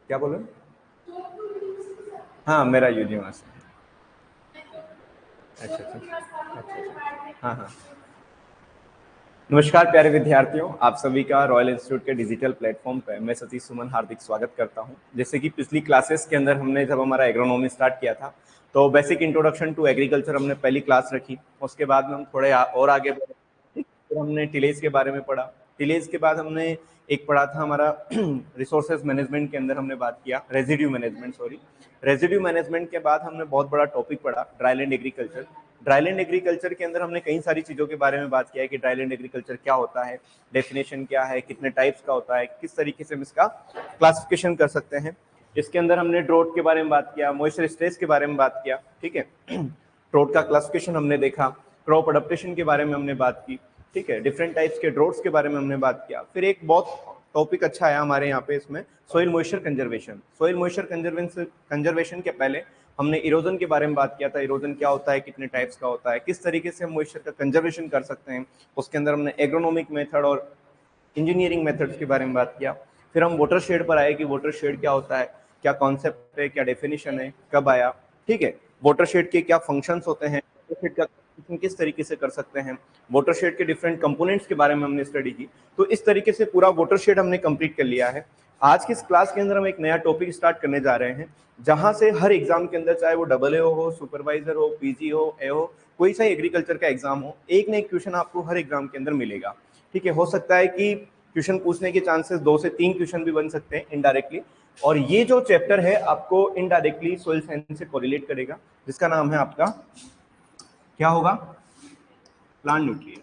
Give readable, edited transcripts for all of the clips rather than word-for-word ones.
क्या बोल रहे हैं? हाँ, मेरा यूजी वहाँ से। अच्छा अच्छा अच्छा अच्छा। हाँ हाँ। नमस्कार प्यारे विद्यार्थियों, आप सभी का रॉयल इंस्टीट्यूट के डिजिटल प्लेटफॉर्म पे मैं सतीश सुमन हार्दिक स्वागत करता हूं। जैसे कि पिछली क्लासेस के अंदर हमने जब हमारा एग्रोनॉमी स्टार्ट किया था तो बेसिक इंट्रोडक्शन टू एग्रीकल्चर हमने पहली क्लास रखी। उसके बाद में हम थोड़े और आगे बढ़े, फिर हमने टिलेज के बारे में पढ़ा। टिलेज के बाद हमने एक पढ़ा था हमारा रिसोर्सेज मैनेजमेंट के अंदर हमने बात किया residue management, sorry residue management के बाद हमने बहुत बड़ा टॉपिक पढ़ा ड्राईलैंड एग्रीकल्चर। ड्राईलैंड एग्रीकल्चर के अंदर हमने कई सारी चीज़ों के बारे में बात किया है कि ड्राईलैंड एग्रीकल्चर क्या होता है, डेफिनेशन क्या है, कितने टाइप्स का होता है, किस तरीके से हम इसका क्लासिफिकेशन कर सकते हैं। इसके अंदर हमने ड्रोट के बारे में बात किया, मॉइस्चर स्ट्रेस के बारे में बात किया, ठीक है। ड्रोट का क्लासिफिकेशन हमने देखा, क्रॉप अडप्टेशन के बारे में हमने बात की, ठीक है। डिफरेंट टाइप्स के ड्रोट्स के बारे में हमने बात किया। फिर एक बहुत टॉपिक अच्छा आया हमारे यहाँ पे इसमें, soil moisture conservation. Soil moisture conservation के पहले हमने इरोजन के बारे में बात किया था, इरोजन क्या होता है, कितने टाइप्स का होता है, किस तरीके से हम मॉइस्चर का कंजर्वेशन कर सकते हैं। उसके अंदर हमने एग्रोनॉमिक मेथड और इंजीनियरिंग मेथड्स के बारे में बात किया। फिर हम वाटर शेड पर आए कि वाटर शेड क्या होता है, क्या कॉन्सेप्ट है, क्या डेफिनेशन है, कब आया, ठीक है। वाटर शेड के क्या फंक्शंस होते हैं, वाटर शेड का किस तरीके से कर सकते हैं, वाटर शेड के डिफरेंट कंपोनेंट्स के बारे में हमने स्टडी की। तो इस तरीके से पूरा वाटर शेड हमने कंप्लीट कर लिया है। आज की इस क्लास के अंदर हम एक नया टॉपिक स्टार्ट करने जा रहे हैं, जहां से हर एग्जाम के अंदर, चाहे वो AA हो, सुपरवाइजर हो, पीजी हो, ए हो, कोई सा एग्रीकल्चर का एग्जाम हो, एक ना एक क्वेश्चन आपको हर एग्जाम के अंदर मिलेगा, ठीक है। हो सकता है कि क्वेश्चन पूछने के चांसेस 2 से 3 क्वेश्चन भी बन सकते हैं इनडायरेक्टली। और ये जो चैप्टर है आपको इनडायरेक्टली सोइल साइंस से कोरिलेट करेगा, जिसका नाम है आपका क्या होगा, प्लांट न्यूट्रिएंट।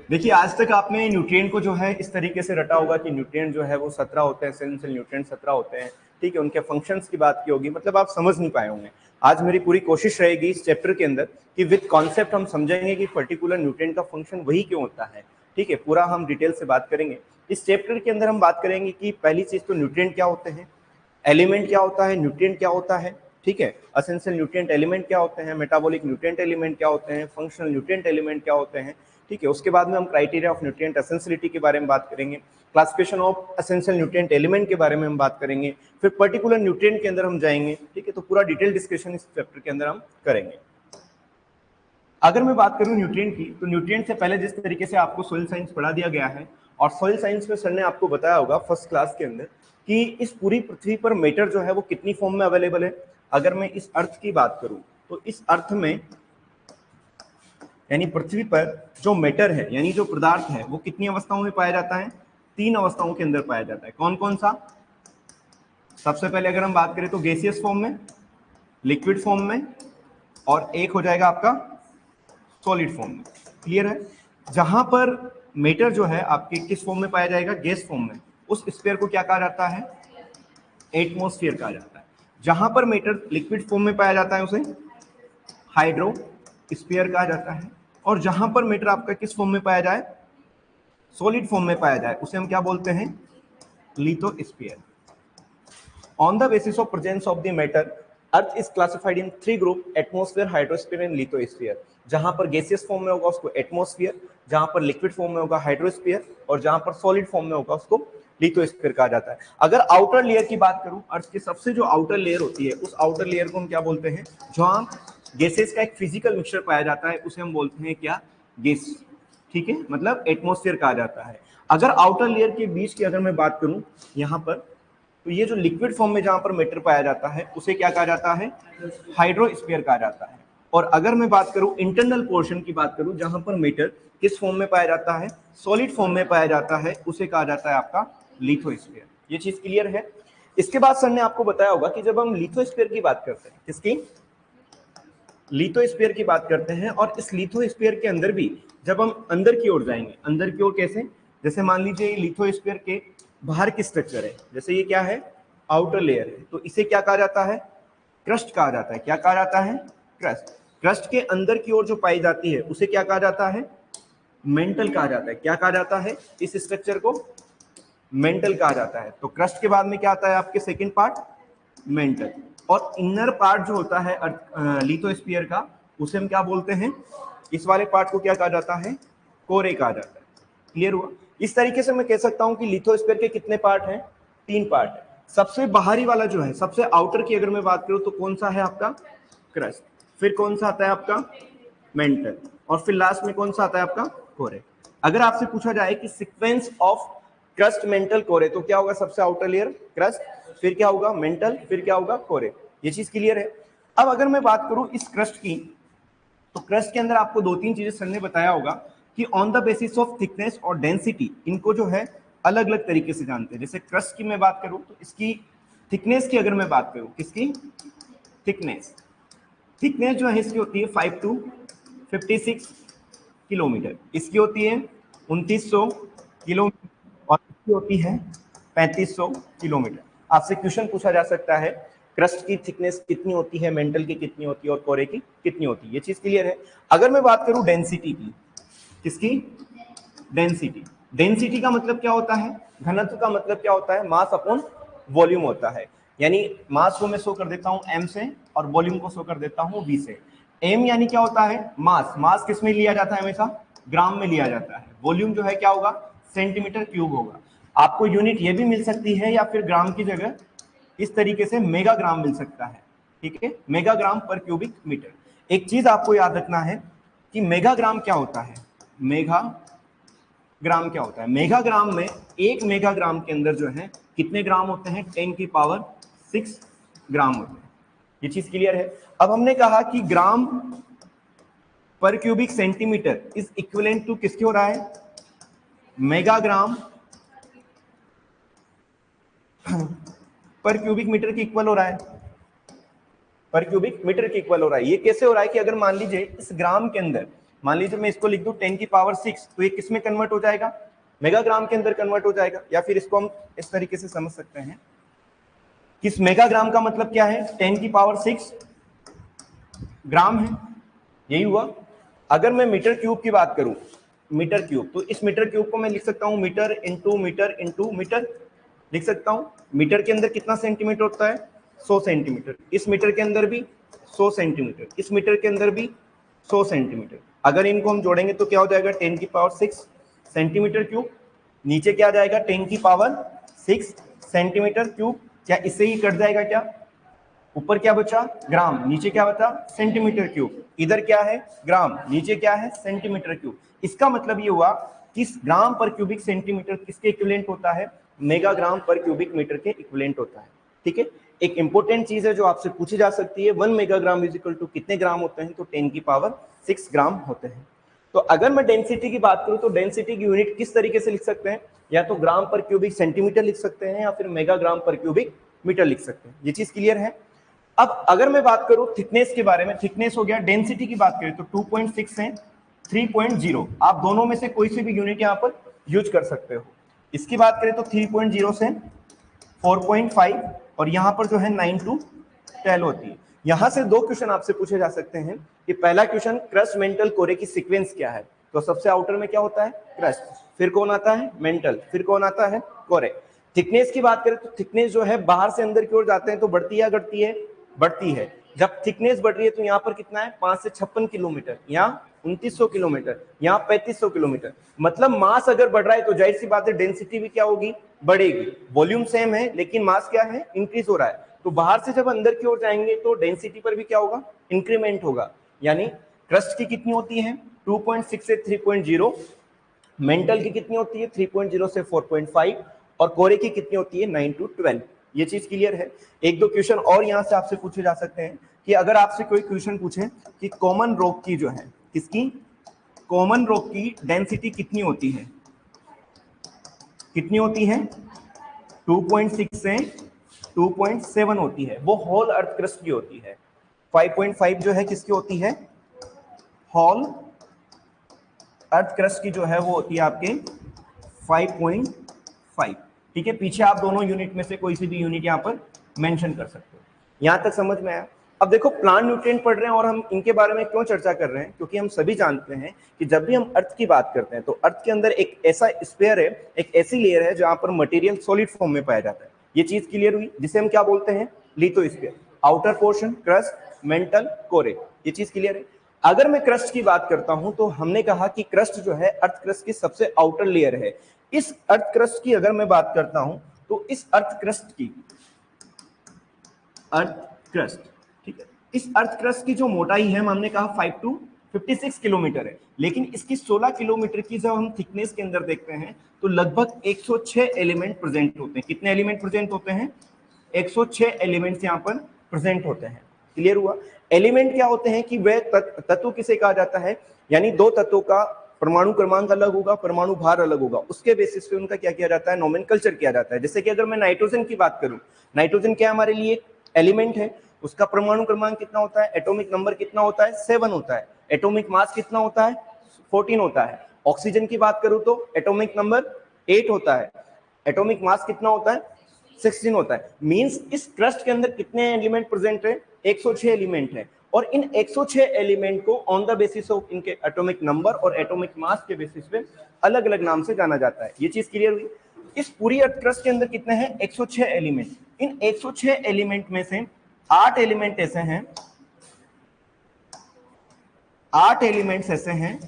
देखिए, आज तक आपने न्यूट्रिएंट को जो है इस तरीके से रटा होगा कि न्यूट्रिएंट जो है वो 17 होते हैं, एसेंशियल न्यूट्रिएंट 17 होते हैं, ठीक है। उनके फंक्शंस की बात की होगी, मतलब आप समझ नहीं पाए होंगे। आज मेरी पूरी कोशिश रहेगी इस चैप्टर के अंदर कि विद कॉन्सेप्ट हम समझेंगे कि पर्टिकुलर न्यूट्रिएंट का फंक्शन वही क्यों होता है, ठीक है। पूरा हम डिटेल से बात करेंगे इस चैप्टर के अंदर। हम बात करेंगे कि पहली चीज तो न्यूट्रिएंट क्या होते हैं, एलिमेंट क्या होता है, न्यूट्रिएंट क्या होता है, ठीक है। एसेंशियल न्यूट्रिएंट एलिमेंट क्या होते हैं, मेटाबॉलिक न्यूट्रिएंट एलिमेंट क्या होते हैं, फंक्शनल न्यूट्रिएंट एलिमेंट क्या होते हैं, ठीक है। उसके बाद में हम क्राइटेरिया ऑफ न्यूट्रिएंट एसेंशियलिटी के बारे में बात करेंगे, classification of essential nutrient element के बारे में हम बात करेंगे, फिर पर्टिकुलर न्यूट्रिएंट के अंदर हम जाएंगे, ठीक है। तो पूरा डिटेल डिस्कशन इस चैप्टर के अंदर हम करेंगे। अगर मैं बात करूं न्यूट्रिएंट की, तो न्यूट्रिएंट से पहले जिस तरीके से आपको सोइल साइंस पढ़ा दिया गया है, और सोइल साइंस में सर ने आपको बताया होगा फर्स्ट क्लास के अंदर कि इस पूरी पृथ्वी पर मैटर जो है वो कितनी फॉर्म में अवेलेबल है। अगर मैं इस अर्थ की बात करूं तो इस अर्थ में, यानी पृथ्वी पर जो मैटर है, यानी जो पदार्थ है, वो कितनी अवस्थाओं में पाया जाता है, 3 अवस्थाओं के अंदर पाया जाता है। कौन कौन सा? सबसे पहले अगर हम बात करें तो गैसियस फॉर्म में, लिक्विड फॉर्म में, और एक हो जाएगा आपका सॉलिड फॉर्म में। क्लियर है? जहां पर मैटर जो है आपके किस फॉर्म में पाया जाएगा, गैस फॉर्म में, उस स्फीयर को क्या कहा जाता है, एटमॉस्फेयर कहा जाता है। जहां पर मैटर लिक्विड फॉर्म में पाया जाता है उसे हाइड्रो स्फीयर कहा जाता है, और जहां पर मैटर आपका किस फॉर्म में पाया जाए, सॉलिड फॉर्म में पाया जाए, उसे हम क्या बोलते हैं, lithosphere. On the basis of presence of the matter, Earth is classified in 3 group: atmosphere, hydrosphere and lithosphere। जहां पर गैसियस फॉर्म में होगा उसको एटमॉस्फेयर, जहां पर लिक्विड फॉर्म में होगा हाइड्रोस्फीयर, और जहां पर सॉलिड फॉर्म में होगा उसको लिथोस्फीयर कहा जाता है। अगर आउटर लेयर की बात करूं, अर्थ की सबसे जो आउटर लेयर होती है, उस आउटर लेयर को हम क्या बोलते हैं, जहां गैसेस का एक फिजिकल मिक्सचर पाया जाता है, उसे हम बोलते हैं क्या, गैस, ठीक है, मतलब एटमॉस्फेयर कहा जाता है। अगर आउटर लेयर के बीच की अगर मैं बात करूं यहां पर, तो ये जो लिक्विड फॉर्म में जहां पर मैटर पाया जाता है उसे क्या कहा जाता है, हाइड्रोस्फीयर कहा जाता है। और अगर मैं बात करूं इंटरनल पोर्शन की बात करूं, जहां पर मैटर किस फॉर्म में पाया जाता है, सॉलिड फॉर्म में पाया जाता है, उसे कहा जाता है आपका लिथोस्फीयर। ये चीज क्लियर है? इसके बाद सर ने आपको बताया होगा कि जब हम लिथोस्फीयर की बात करते हैं, किसकी, लिथोस्फीयर की बात करते हैं, और इस लिथोस्फीयर के अंदर भी जब हम अंदर की ओर जाएंगे, अंदर की ओर कैसे, जैसे मान लीजिए लिथोस्फीयर के बाहर की स्ट्रक्चर है, जैसे ये क्या है, आउटर लेयर है, तो इसे क्या कहा जाता है, क्रस्ट कहा जाता है। क्या कहा जाता है, क्रस्ट। क्रस्ट के अंदर की ओर जो पाई जाती है उसे क्या कहा जाता है, मेंटल कहा जाता है। क्या कहा जाता है, इस स्ट्रक्चर को मेंटल कहा जाता है। तो क्रस्ट के बाद में क्या आता है आपके सेकंड पार्ट, मेंटल। और इनर पार्ट जो होता है लिथोस्फीयर का, उसे हम क्या बोलते हैं, इस वाले पार्ट को क्या कहा जाता है, कोरे कहा जाता है। क्लियर हुआ? इस तरीके से मैं कह सकता हूं कि लिथोस्फीयर के कितने पार्ट हैं, 3 पार्ट है। सबसे बाहरी वाला जो है, सबसे आउटर की अगर मैं बात करूं तो कौन सा है आपका, क्रस्ट, फिर कौन सा आता है आपका मेंटल, और फिर लास्ट में कौन सा आता है आपका कोरे। अगर आपसे पूछा जाए कि सीक्वेंस ऑफ क्रस्ट, मेंटल, कोरे, तो क्या होगा, सबसे आउटर लेयर क्रस्ट, फिर क्या होगा मेंटल, फिर क्या होगा कोरे। ये चीज क्लियर है। अब अगर मैं बात करूं इस क्रस्ट की, तो क्रस्ट के अंदर आपको 2-3 चीजें सर ने बताया होगा कि on the basis of thickness और डेंसिटी इनको जो है अलग अलग तरीके से जानते हैं। जैसे क्रस्ट की मैं बात करूं तो इसकी थिकनेस की अगर मैं बात करूं, किसकी थिकनेस, थिकनेस जो है इसकी होती है 5 to 56 किलोमीटर, इसकी होती है 2900 किलोमीटर, और इसकी होती है 3500 किलोमीटर। आपसे क्वेश्चन पूछा जा सकता है क्रस्ट की थिकनेस कितनी होती है, मेंटल की कितनी होती है और कोरे की कितनी होती है। ये चीज क्लियर है। अगर मैं बात करूं डेंसिटी की, किसकी डेंसिटी, डेंसिटी का मतलब क्या होता है, घनत्व का मतलब क्या होता है, मास अपॉन वॉल्यूम होता है। यानी मास को मैं शो कर देता हूं m से और वॉल्यूम को शो कर देता हूं v से। m यानी क्या होता है मास, मास किस में लिया जाता है, हमेशा ग्राम में लिया जाता है। वॉल्यूम जो है क्या होगा, सेंटीमीटर क्यूब होगा। आपको यूनिट ये भी मिल सकती है या फिर ग्राम की जगह इस तरीके से मेगाग्राम मिल सकता है, ठीक है, मेगाग्राम पर क्यूबिक मीटर। एक चीज आपको याद रखना है कि मेगाग्राम क्या होता है, मेगाग्राम क्या होता है, मेगाग्राम में 1 मेगाग्राम के अंदर जो है कितने ग्राम होते हैं, 10 की पावर 6 ग्राम होते हैं। ये चीज क्लियर है। अब हमने कहा कि gram per cubic centimetre is equivalent to किसके हो रहा है, मेगाग्राम पर क्यूबिक मीटर के इक्वल हो रहा है, पर क्यूबिक मीटर के इक्वल हो रहा है। ये कैसे हो रहा है कि अगर मान लीजिए इस ग्राम के अंदर, मान लीजिए मैं इसको लिख दूं 10 की पावर 6, तो ये किस में कन्वर्ट हो जाएगा, मेगाग्राम के अंदर कन्वर्ट हो जाएगा। या फिर इसको हम इस तरीके से समझ सकते हैं कि इस मेगाग्राम का मतलब क्या है, 10 की पावर 6 ग्राम है, यही हुआ। अगर मैं मीटर क्यूब की बात करूं, मीटर क्यूब, तो इस मीटर क्यूब को मैं लिख सकता हूं metre into metre into metre लिख सकता हूं। मीटर के अंदर कितना सेंटीमीटर होता है, 100 सेंटीमीटर, इस मीटर के अंदर भी 100 सेंटीमीटर, इस मीटर के अंदर भी 100 सेंटीमीटर। अगर इनको हम जोड़ेंगे तो क्या हो जाएगा, 10 की पावर 6 सेंटीमीटर क्यूब, नीचे क्या आ जाएगा 10 की पावर 6 सेंटीमीटर क्यूब। क्या इससे ही कट जाएगा क्या, ऊपर क्या बचा ग्राम, नीचे क्या बचा सेंटीमीटर क्यूब, इधर क्या है ग्राम, नीचे क्या है सेंटीमीटर क्यूब। इसका मतलब ये हुआ कि ग्राम पर क्यूबिक सेंटीमीटर किसके इक्विवेलेंट होता है, मेगाग्राम पर क्यूबिक मीटर के इक्विवेलेंट होता है, ठीक है। एक इंपॉर्टेंट चीज है जो आपसे पूछी जा सकती है, 1 मेगाग्राम इज इक्वल टू कितने ग्राम होते हैं, तो 10 की पावर 6 ग्राम होते हैं। तो अगर मैं डेंसिटी की बात करूं तो डेंसिटी की यूनिट किस तरीके से लिख सकते हैं, या तो ग्राम पर क्यूबिक सेंटीमीटर लिख सकते हैं या फिर मेगाग्राम पर क्यूबिक मीटर लिख सकते हैं। ये चीज क्लियर है। अब अगर मैं बात करूं थिकनेस के बारे में, थिकनेस हो गया, डेंसिटी की बात करें तो 2.6 से 3.0, आप दोनों में से कोई सी भी यूनिट यहां पर यूज कर सकते हो। इसकी बात करें तो 3.0 से 4.5, और यहां पर जो है 9 to 10 होती है। यहां से 2 क्वेश्चन आपसे पूछे जा सकते हैं कि पहला क्वेश्चन क्रस्ट, मेंटल, कोरे की सीक्वेंस क्या है, तो सबसे आउटर में क्या होता है क्रस्ट, फिर कौन आता है मेंटल, फिर कौन आता है कोरे। थिकनेस की बात करें तो थिकनेस जो है बाहर से अंदर की ओर जाते हैं तो बढ़ती है या घटती है, बढ़ती है। जब थिकनेस बढ़ रही है तो यहाँ पर कितना है 5 से 56 किलोमीटर, यहाँ 2900 किलोमीटर, यहाँ 3500 किलोमीटर। मतलब मास अगर बढ़ रहा है तो जाहिर सी बात है डेंसिटी भी क्या होगी, बढ़ेगी। वॉल्यूम सेम है लेकिन मास क्या है, इंक्रीज हो रहा है। तो बाहर से जब अंदर की ओर जाएंगे तो डेंसिटी पर भी क्या होगा, इंक्रीमेंट होगा। यानी क्रस्ट की कितनी होती है 2.6 से 3.0, मेंटल की कितनी होती है 3.0 से 4.5, और कोरे की कितनी होती है 9 to 12। ये चीज क्लियर है। एक दो क्वेश्चन और यहां से आपसे पूछे जा सकते हैं कि अगर आपसे कोई क्वेश्चन पूछे कि कॉमन रॉक की जो है, किसकी, कॉमन रॉक की डेंसिटी कितनी होती है, कितनी होती है 2.6 से 2.7 होती है, वो होल अर्थ क्रस्ट की होती है। 5.5 जो है किसकी होती है, होल अर्थ क्रस्ट की जो है वो होती है आपके 5.5, ठीक है। पीछे आप दोनों यूनिट में से कोई सी भी यूनिट यहाँ पर मेंशन कर सकते हो। यहां तक समझ में आया। अब देखो प्लांट न्यूट्रिएंट पढ़ रहे हैं और हम इनके बारे में क्यों चर्चा कर रहे हैं, क्योंकि हम सभी जानते हैं कि जब भी हम अर्थ की बात करते हैं तो अर्थ के अंदर एक ऐसा स्फीयर है, एक ऐसी लेयर है जहां पर मटेरियल सॉलिड फॉर्म में पाया जाता है। ये चीज क्लियर हुई, जिसे हम क्या बोलते हैं lithosphere. Outer portion crust, mental, कोरे, ये चीज क्लियर है। अगर मैं क्रस्ट की बात करता हूं तो हमने कहा कि क्रस्ट जो है अर्थ क्रस्ट की सबसे आउटर लेयर है। इस अर्थ क्रस्ट की अगर मैं बात करता हूं तो इस अर्थ क्रस्ट की, अर्थ क्रस्ट, ठीक है, इस अर्थ क्रस्ट की जो मोटाई है हमने कहा 5 to 56 किलोमीटर है, लेकिन इसकी 16 किलोमीटर की जब हम थिकनेस के अंदर देखते हैं तो लगभग 106 एलिमेंट प्रेजेंट होते हैं। कितने एलिमेंट प्रेजेंट होते हैं? 106 एलिमेंट्स यहाँ पर प्रेजेंट होते हैं। क्लियर हुआ? एलिमेंट क्या होते हैं कि वह तत्व किसे कहा जाता है, यानी दो तत्वों का परमाणु क्रमांक अलग होगा, परमाणु भार अलग होगा, उसके बेसिस पे उनका क्या किया जाता है? नोमेनकल्चर किया जाता है। जैसे कि अगर मैं नाइट्रोजन की बात करूं, नाइट्रोजन क्या हमारे लिए एलिमेंट है, उसका परमाणु क्रमांक कितना होता है, एटॉमिक नंबर कितना होता है? 7 होता है। एटॉमिक मास कितना होता है? 14 होता है। ऑक्सीजन की बात करूं तो एटॉमिक नंबर 8 होता है, एटॉमिक मास कितना होता है? 16 होता है। मींस इस क्रस्ट के अंदर कितने एलिमेंट प्रेजेंट है? 106 एलिमेंट है, और इन 106 एलिमेंट को ऑन द बेसिस ऑफ इनके एटॉमिक नंबर और एटॉमिक मास के बेसिस पे अलग अलग नाम से जाना जाता है। ये चीज क्लियर हुई? इस पूरी अर्थ क्रस्ट के अंदर कितने हैं? 106 एलिमेंट। इन 106 एलिमेंट में से 8 एलिमेंट ऐसे हैं, 8 एलिमेंट्स ऐसे हैं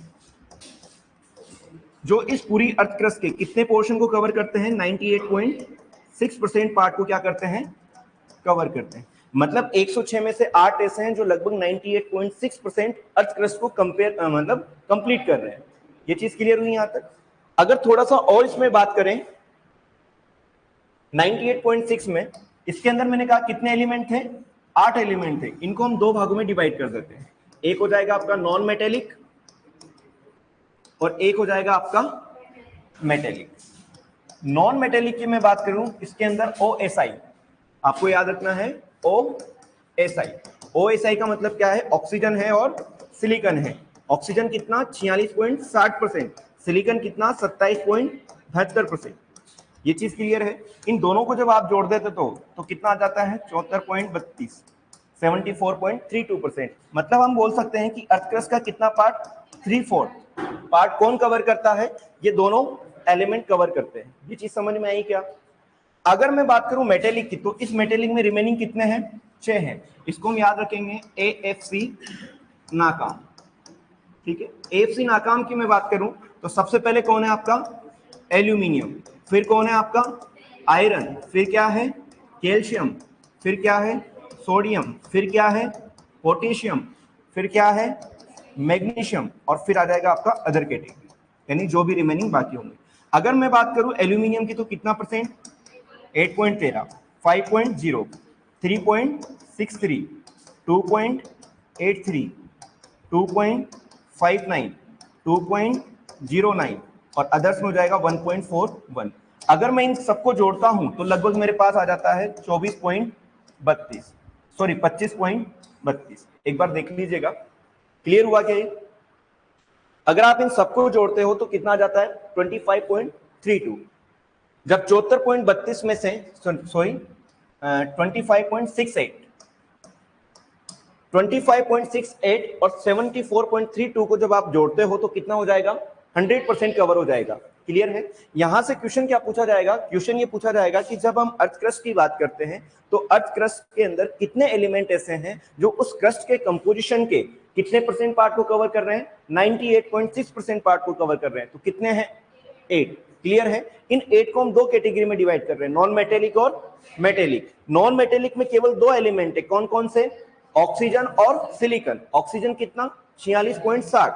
जो इस पूरी अर्थ क्रस्ट के कितने पोर्शन को कवर करते हैं? 98.6% पार्ट को क्या करते हैं? कवर करते हैं। मतलब 106 में से 8 ऐसे हैं जो लगभग 98.6% अर्थ क्रस्ट को मतलब कंप्लीट कर रहे हैं। ये चीज क्लियर हुई यहां तक? अगर थोड़ा सा और इसमें बात करें, 98.6 में इसके अंदर मैंने कहा कितने एलिमेंट थे? 8 एलिमेंट थे। इनको हम दो भागों में डिवाइड कर देते हैं। एक हो जाएगा आपका नॉन मेटेलिक और एक हो जाएगा आपका मेटेलिक। नॉन मेटेलिक की मैं बात करूं, इसके अंदर OSI, आपको याद रखना है OSI। OSI का मतलब क्या है? ऑक्सीजन है और सिलिकॉन है। ऑक्सीजन कितना? 46.60%, सिलिकॉन कितना? 27.72%। ये चीज क्लियर है? इन दोनों को जब आप जोड़ देते तो कितना आ जाता है? 74.32, 74.32%। मतलब हम बोल सकते हैं कि अर्थ क्रस्ट का कितना पार्ट? 3/4 पार्ट कौन कवर करता है? ये दोनों एलिमेंट कवर करते हैं। ये चीज समझ में आई क्या? अगर मैं बात करूं मेटेलिक की, तो इस मेटेलिक में रिमेनिंग कितने हैं? 6 हैं। इसको हम याद रखेंगे AFC नाकाम। ठीक है, AFC नाकाम की मैं बात करूं तो सबसे पहले कौन है आपका? एल्यूमिनियम। फिर कौन है आपका? आयरन। फिर क्या है? कैल्शियम। फिर क्या है? सोडियम। फिर क्या है? पोटेशियम। फिर क्या है? मैग्नीशियम। और फिर आ जाएगा आपका अदर कैटेगरी, यानी जो भी रिमेनिंग बाकी होंगे। अगर मैं बात करूं एल्यूमिनियम की तो कितना परसेंट? 8.13, 5.0, 3.63, 2.83, 2.59, 2.09 और अदर्स में हो जाएगा 1.41। अगर मैं इन सबको जोड़ता हूं तो लगभग मेरे पास आ जाता है 24.32, सॉरी 25.32। एक बार देख लीजिएगा, क्लियर हुआ क्या? अगर आप इन सबको जोड़ते हो तो कितना आ जाता है? 25.32। जब 74.32 में से 25.68 और 74.32 को जब आप जोड़ते हो तो कितना हो जाएगा? 100% कवर हो जाएगा। क्लियर है? यहां से क्वेश्चन क्या पूछा जाएगा? क्वेश्चन ये पूछा जाएगा कि जब हम अर्थ क्रस्ट की बात करते हैं तो अर्थ क्रस्ट के अंदर कितने एलिमेंट ऐसे हैं जो उस क्रस्ट के कंपोजिशन के कितने परसेंट पार्ट को कवर कर रहे हैं? 98.6% पार्ट को कवर कर रहे हैं। तो कितने हैं? 8। क्लियर है? इन 8 को हम दो कैटेगरी में डिवाइड कर रहे हैं, नॉन मेटेलिक और मेटेलिक। नॉन मेटेलिक में केवल दो एलिमेंट है, कौन कौन से? ऑक्सीजन और सिलिकॉन। ऑक्सीजन कितना? 46.60,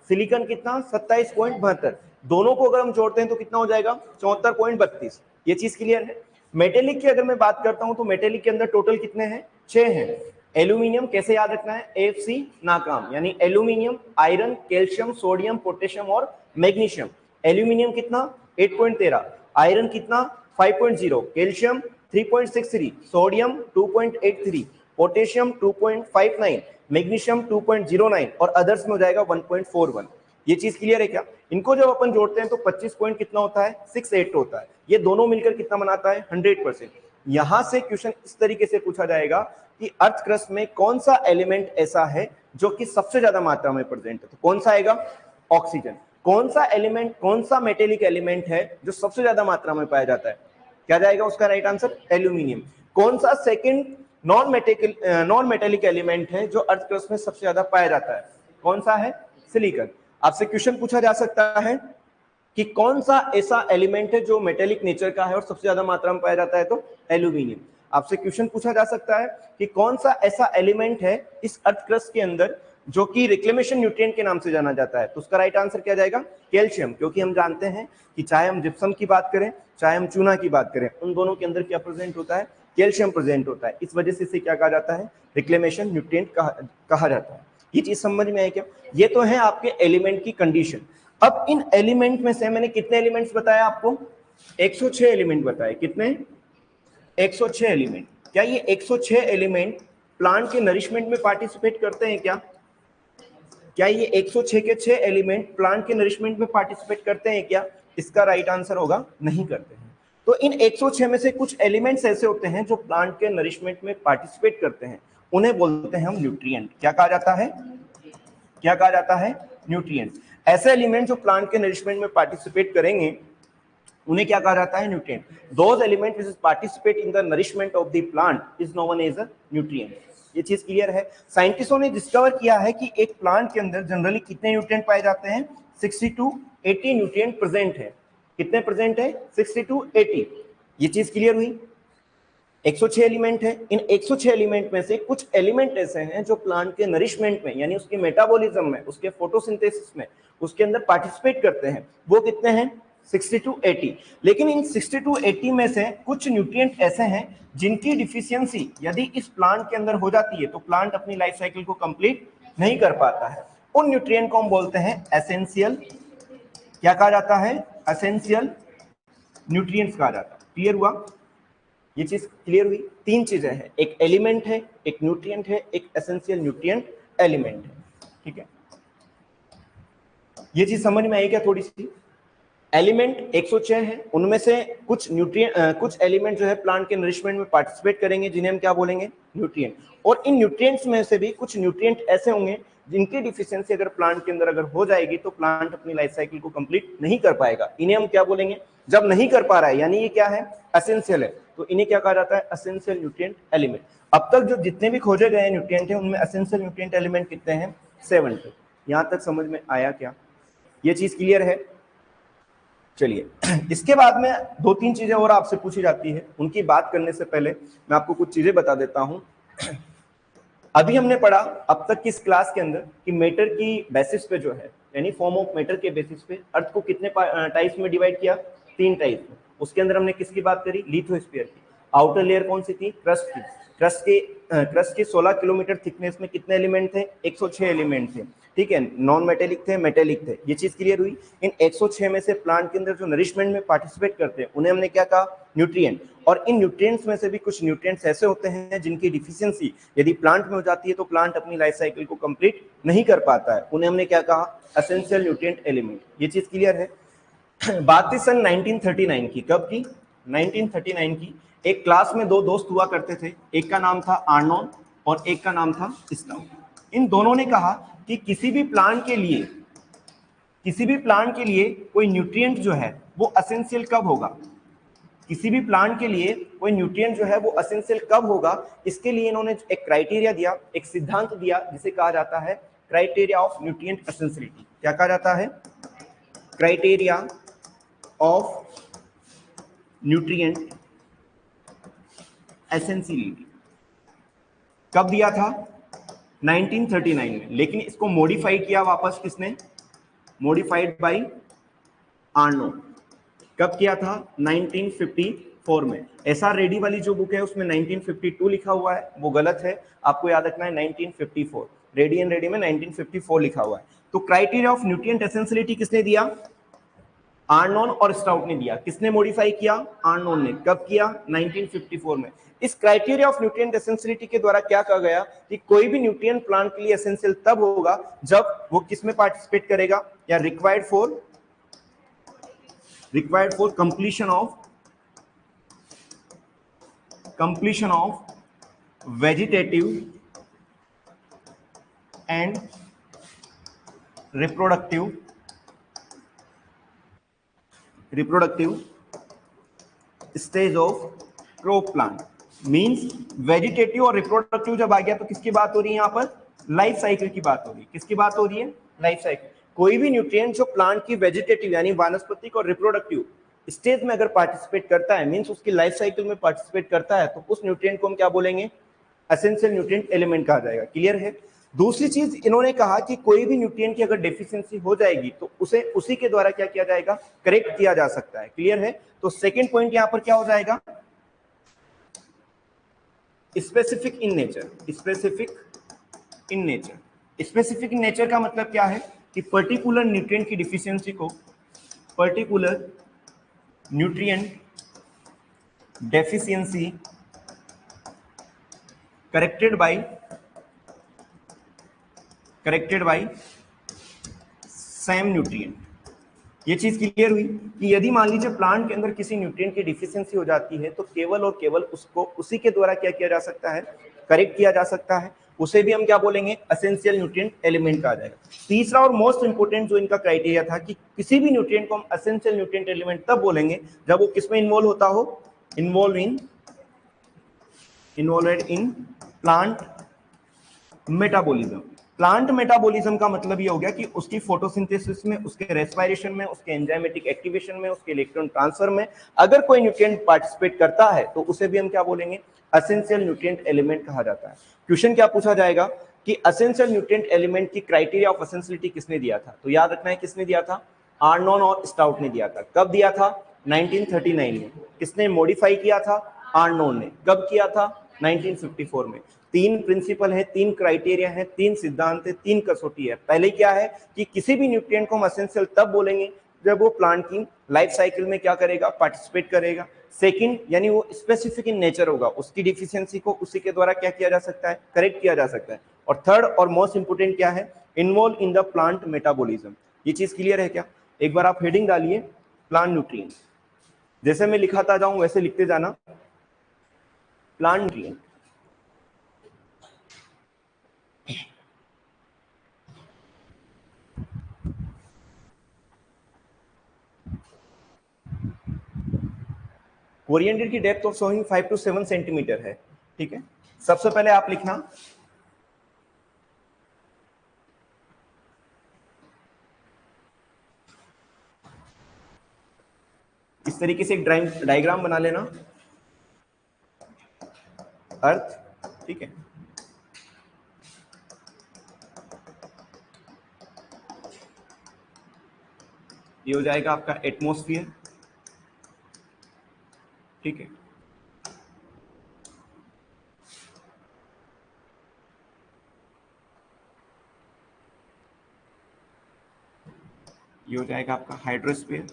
सिलिकॉन कितना? 27.72। दोनों को अगर हम जोड़ते हैं तो कितना हो जाएगा? 74.32। ये चीज क्लियर है? मेटेलिक की अगर मैं बात करता हूं तो मेटेलिक के अंदर टोटल कितने हैं? 6 हैं। एल्यूमिनियम कैसे याद रखना है? AFC नाकाम, यानी aluminium, iron, calcium, sodium, potassium और मैग्नीशियम। एल्यूमिनियम कितना? 8.13, आयरन कितना? 5.0, कैल्शियम 3.63, सोडियम 2.83, पोटेशियम 2.59, मैग्नीशियम 2.09 और अदर्स में हो जाएगा 1.41। ये चीज क्लियर है क्या? इनको जब अपन जोड़ते हैं तो 25 पॉइंट कितना होता है? 68 होता है। ये दोनों मिलकर कितना बनाता है? 100%। यहां से क्वेश्चन इस तरीके से पूछा जाएगा कि अर्थ क्रस्ट में कौन सा एलिमेंट ऐसा है जो कि सबसे ज्यादा मात्रा में प्रेजेंट है? तो कौन सा आएगा? ऑक्सीजन। कौन सा एलिमेंट, कौन सा मेटेलिक एलिमेंट है जो सबसे ज्यादा मात्रा में पाया जाता है? क्या जाएगा उसका राइट आंसर? एल्यूमिनियम। कौन सा सेकंड नॉन मेटेलिक एलिमेंट है जो अर्थ क्रस्ट में सबसे ज्यादा पाया जाता है? कौन सा है? सिलिकॉन। आपसे क्वेश्चन पूछा जा सकता है कि कौन सा ऐसा एलिमेंट है जो मेटेलिक नेचर का है और सबसे ज्यादा मात्रा में पाया जाता है, तो एल्यूमिनियम। आपसे क्वेश्चन पूछा जा सकता है कि कौन सा ऐसा एलिमेंट है इस अर्थ क्रस्ट के अंदर जो कि रिक्लेमेशन न्यूट्रिएंट के नाम से जाना जाता है, तो उसका राइट आंसर क्या जाएगा, कैल्शियम। क्योंकि हम जानते हैं कि चाहे हम जिप्सम की बात करें चाहे हम चूना की बात करें, उन दोनों के अंदर क्या प्रेजेंट होता है, कैल्शियम प्रेजेंट होता है। इस वजह से इसे क्या कहा जाता है, रिक्लेमेशन न्यूट्रिएंट कहा जाता है। ये चीज समझ में आई क्या? ये तो है आपके एलिमेंट की कंडीशन। अब इन एलिमेंट में से मैंने कितने एलिमेंट्स बताया आपको, 106 एलिमेंट बताए। कितने? 106 एलिमेंट। क्या ये 106 एलिमेंट प्लांट के नरिशमेंट में पार्टिसिपेट करते हैं क्या? क्या ये 106 के 6 एलिमेंट प्लांट के नरिशमेंट में पार्टिसिपेट करते हैं क्या? इसका राइट आंसर होगा नहीं करते हैं। तो इन 106 में से कुछ एलिमेंट्स ऐसे होते हैं जो प्लांट के नरिशमेंट में पार्टिसिपेट करते हैं, उन्हें बोलते हैं हम न्यूट्रिएंट। क्या कहा जाता है? क्या कहा जाता है? न्यूट्रिएंट। ऐसे एलिमेंट जो प्लांट के नरिशमेंट में पार्टिसिपेट करेंगे उन्हें क्या कहा जाता है, nutrient. Those element which participate in the nourishment of the plant is known as a nutrient. ये चीज क्लियर है? साइंटिस्टों ने डिस्कवर किया है कि एक प्लांट के अंदर जनरली कितने न्यूट्रिएंट पाए जाते हैं, 60 to 80 न्यूट्रिएंट प्रेजेंट है। कितने प्रेजेंट है? 60 to 80। ये चीज क्लियर हुई? 106 एलिमेंट है। इन 106 एलिमेंट में से कुछ एलिमेंट ऐसे हैं जो प्लांट के नरिशमेंट में यानी उसके मेटाबॉलिज्म में, उसके फोटोसिंथेसिस में, उसके अंदर पार्टिसिपेट करते हैं। वो कितने हैं? 60 to 80। लेकिन इन 60 to 80 में से कुछ न्यूट्रिएंट ऐसे हैं जिनकी डिफिशियंसी यदि इस प्लांट के अंदर हो जाती है तो प्लांट अपनी लाइफ साइकिल को कंप्लीट नहीं कर पाता है। उन न्यूट्रिएंट को हम बोलते हैं एसेंशियल। क्या कहा जाता है? एसेंशियल न्यूट्रिएंट्स कहा जाता है। क्लियर हुआ? ये चीज क्लियर हुई? तीन चीजें हैं, एक एलिमेंट है, एक न्यूट्रिएंट है, एक एसेंशियल न्यूट्रिएंट एलिमेंट है। ठीक है, ये चीज समझ में आई क्या थोड़ी सी? एलिमेंट 106 है, उनमें से कुछ कुछ एलिमेंट जो है प्लांट के नरिशमेंट में पार्टिसिपेट करेंगे जिन्हें हम क्या बोलेंगे, न्यूट्रिएंट। और इन न्यूट्रिएंट्स में से भी कुछ न्यूट्रिएंट ऐसे होंगे जिनकी डिफिशियंसी अगर प्लांट के अंदर अगर हो जाएगी तो प्लांट अपनी लाइफ साइकिल को कंप्लीट नहीं कर पाएगा। इन्हें हम क्या बोलेंगे? जब नहीं कर पा रहा है यानी ये क्या है, एसेंशियल है, तो इन्हें क्या कहा जाता है, एसेंशियल न्यूट्रिएंट एलिमेंट। अब तक जो जितने भी खोजे गए न्यूट्रिएंट हैं उनमें एसेंशियल न्यूट्रिएंट एलिमेंट कितने हैं, 70। यहां तक समझ में आया क्या? ये चीज क्लियर है? चलिए इसके बाद में दो तीन चीजें और आपसे पूछी जाती है, उनकी बात करने से पहले मैं आपको कुछ चीजें बता देता हूं। अभी हमने पढ़ा अब तक की इस क्लास के अंदर कि मैटर की बेसिस पे जो है यानी फॉर्म ऑफ मैटर के बेसिस पे अर्थ को कितने टाइप्स में डिवाइड किया, 3 टाइप्स में। उसके अंदर हमने किसकी बात करी, लिथोस्फीयर की। आउटर लेयर कौन सी थी, क्रस्ट की। क्रस्ट के 16 किलोमीटर थिकनेस में कितने एलिमेंट थे, 106 एलिमेंट थे। ठीक है, नॉन मेटेलिक थे, मेटेलिक थे। ये चीज क्लियर हुई? इन 106 में से प्लांट के अंदर जो नरिशमेंट में पार्टिसिपेट करते हैं उन्हें हमने क्या कहा, न्यूट्रिएंट। और इन न्यूट्रिएंट्स में से भी कुछ न्यूट्रिएंट्स ऐसे होते हैं जिनकी डिफिशियंसी यदि प्लांट में हो जाती है तो प्लांट अपनी लाइफ साइकिल को कंप्लीट नहीं कर पाता है, उन्हें हमने क्या कहा, एसेंशियल न्यूट्रिएंट एलिमेंट। ये चीज क्लियर है? बात थी सन 1939 की। कब की? 1939 की। एक क्लास में दो दोस्त हुआ करते थे, एक का नाम था आर्नोन और एक का नाम था स्टाउट। इन दोनों ने कहा कि किसी भी प्लांट के लिए कोई न्यूट्रिएंट जो है वो एसेंशियल कब होगा, किसी भी प्लांट के लिए कोई न्यूट्रिएंट जो है वो एसेंशियल कब होगा। इसके लिए इन्होंने एक क्राइटेरिया दिया, एक सिद्धांत दिया जिसे कहा जाता है क्राइटेरिया ऑफ न्यूट्रिएंट एसेंशियलिटी। क्या कहा जाता है, क्राइटेरिया ऑफ न्यूट्रिएंट एसेंशियलिटी। कब दिया था, 1939 में। लेकिन इसको मॉडिफाई किया वापस किसने, मॉडिफाइड बाय आर्नोल्ड। कब किया था, 1954 में। एसआर रेड्डी वाली जो बुक है उसमें 1952 लिखा हुआ है, वो गलत है, आपको याद रखना है 1954। रेड्डी एंड रेड्डी में 1954 लिखा हुआ है। तो क्राइटेरिया ऑफ न्यूट्रिएंट एसेंशियलिटी किसने दिया, आर्नोन और स्टाउट ने दिया। किसने मॉडिफाई किया, आर्नोन ने। कब किया, 1954 में। इस क्राइटेरिया ऑफ न्यूट्रिएंट एसेंशियलिटी के द्वारा क्या कहा गया कि कोई भी न्यूट्रिएंट प्लांट के लिए एसेंशियल तब होगा जब वो किसमें पार्टिसिपेट करेगा, या required for completion of vegetative and reproductive stage of crop plant. Means vegetative और रिप्रोडक्टिव जब आ गया तो किसकी बात हो रही है यहाँ पर, लाइफ साइकिल की बात हो रही है। किसकी बात हो रही है, लाइफ साइकिल। कोई भी न्यूट्रिएंट जो प्लांट की वेजिटेटिव यानी वानस्पतिक और रिप्रोडक्टिव स्टेज में अगर पार्टिसिपेट करता है, मींस उसकी लाइफ साइकिल में पार्टिसिपेट करता है, तो उस न्यूट्रिएंट को हम क्या बोलेंगे? एसेंशियल न्यूट्रिएंट एलिमेंट कहा जाएगा। क्लियर है? दूसरी चीज इन्होंने कहा कि कोई भी न्यूट्रिएंट की अगर डेफिशिएंसी हो जाएगी तो उसे उसी के द्वारा क्या किया जाएगा? करेक्ट किया जा सकता है। क्लियर है? तो सेकंड पॉइंट यहां पर क्या हो जाएगा? Specific in nature. Specific in nature. Specific in nature का मतलब क्या है कि पर्टिकुलर न्यूट्रिएंट की डिफिशियंसी को particular nutrient deficiency corrected bye same nutrient. ये चीज क्लियर हुई कि यदि मान लीजिए प्लांट के अंदर किसी न्यूट्रिएंट की डिफिशियंसी हो जाती है तो केवल और केवल उसको उसी के द्वारा क्या किया जा सकता है? करेक्ट किया जा सकता है। उसे भी हम क्या बोलेंगे? एसेंशियल न्यूट्रिएंट एलिमेंट कहा जाएगा। तीसरा और मोस्ट इंपोर्टेंट जो इनका क्राइटेरिया था कि किसी भी न्यूट्रिएंट को हम एसेंशियल न्यूट्रिएंट एलिमेंट तब बोलेंगे जब वो किसमें इन्वॉल्व होता हो? Involve in plant metabolism. Plant metabolism का मतलब ये हो गया कि उसकी फोटोसिंथेसिस में, उसके रेस्पिरेशन में, उसके एंजाइमेटिक एक्टिवेशन में, उसके इलेक्ट्रॉन ट्रांसफर में अगर कोई न्यूट्रिएंट पार्टिसिपेट करता है तो उसे भी हम क्या बोलेंगे? एसेंशियल न्यूट्रिएंट एलिमेंट कहा जाता है। क्वेश्चन क्या पूछा जाएगा कि एसेंशियल न्यूट्रिएंट एलिमेंट की क्राइटेरिया ऑफ एसेंशियलिटी किसने दिया था? तो याद रखना है किसने दिया था? आर्नोन और स्टाउट ने दिया था। कब दिया था? 1939 में। किसने मॉडिफाई किया था? आर्नोन ने। कब किया था? 1954 में। तीन प्रिंसिपल है, तीन क्राइटेरिया है, तीन सिद्धांत है, तीन कसौटी है। पहले क्या है कि किसी भी न्यूट्रिएंट को हम एसेंशियल तब बोलेंगे जब वो प्लांट की लाइफ साइकिल में क्या करेगा? पार्टिसिपेट करेगा। सेकंड, यानी वो स्पेसिफिक इन नेचर होगा, उसकी डिफिशियंसी को उसी के द्वारा क्या किया जा सकता है? करेक्ट किया जा सकता है। और थर्ड और मोस्ट इंपोर्टेंट क्या है? Involve in the plant metabolism. ये चीज क्लियर है क्या? एक बार आप हेडिंग डालिए प्लांट न्यूट्रिएंट, जैसे मैं लिखाता जाऊं वैसे लिखते जाना। प्लांट न्यूट्रिएंट, कोरिएंडर की depth of sowing 5 to 7 centimetre है। ठीक है, सबसे पहले आप लिखना इस तरीके से एक डायग्राम बना लेना। अर्थ, ठीक है, ये हो जाएगा आपका एटमॉस्फेयर। ठीक है, ये हो जाएगा आपका हाइड्रोस्फीयर।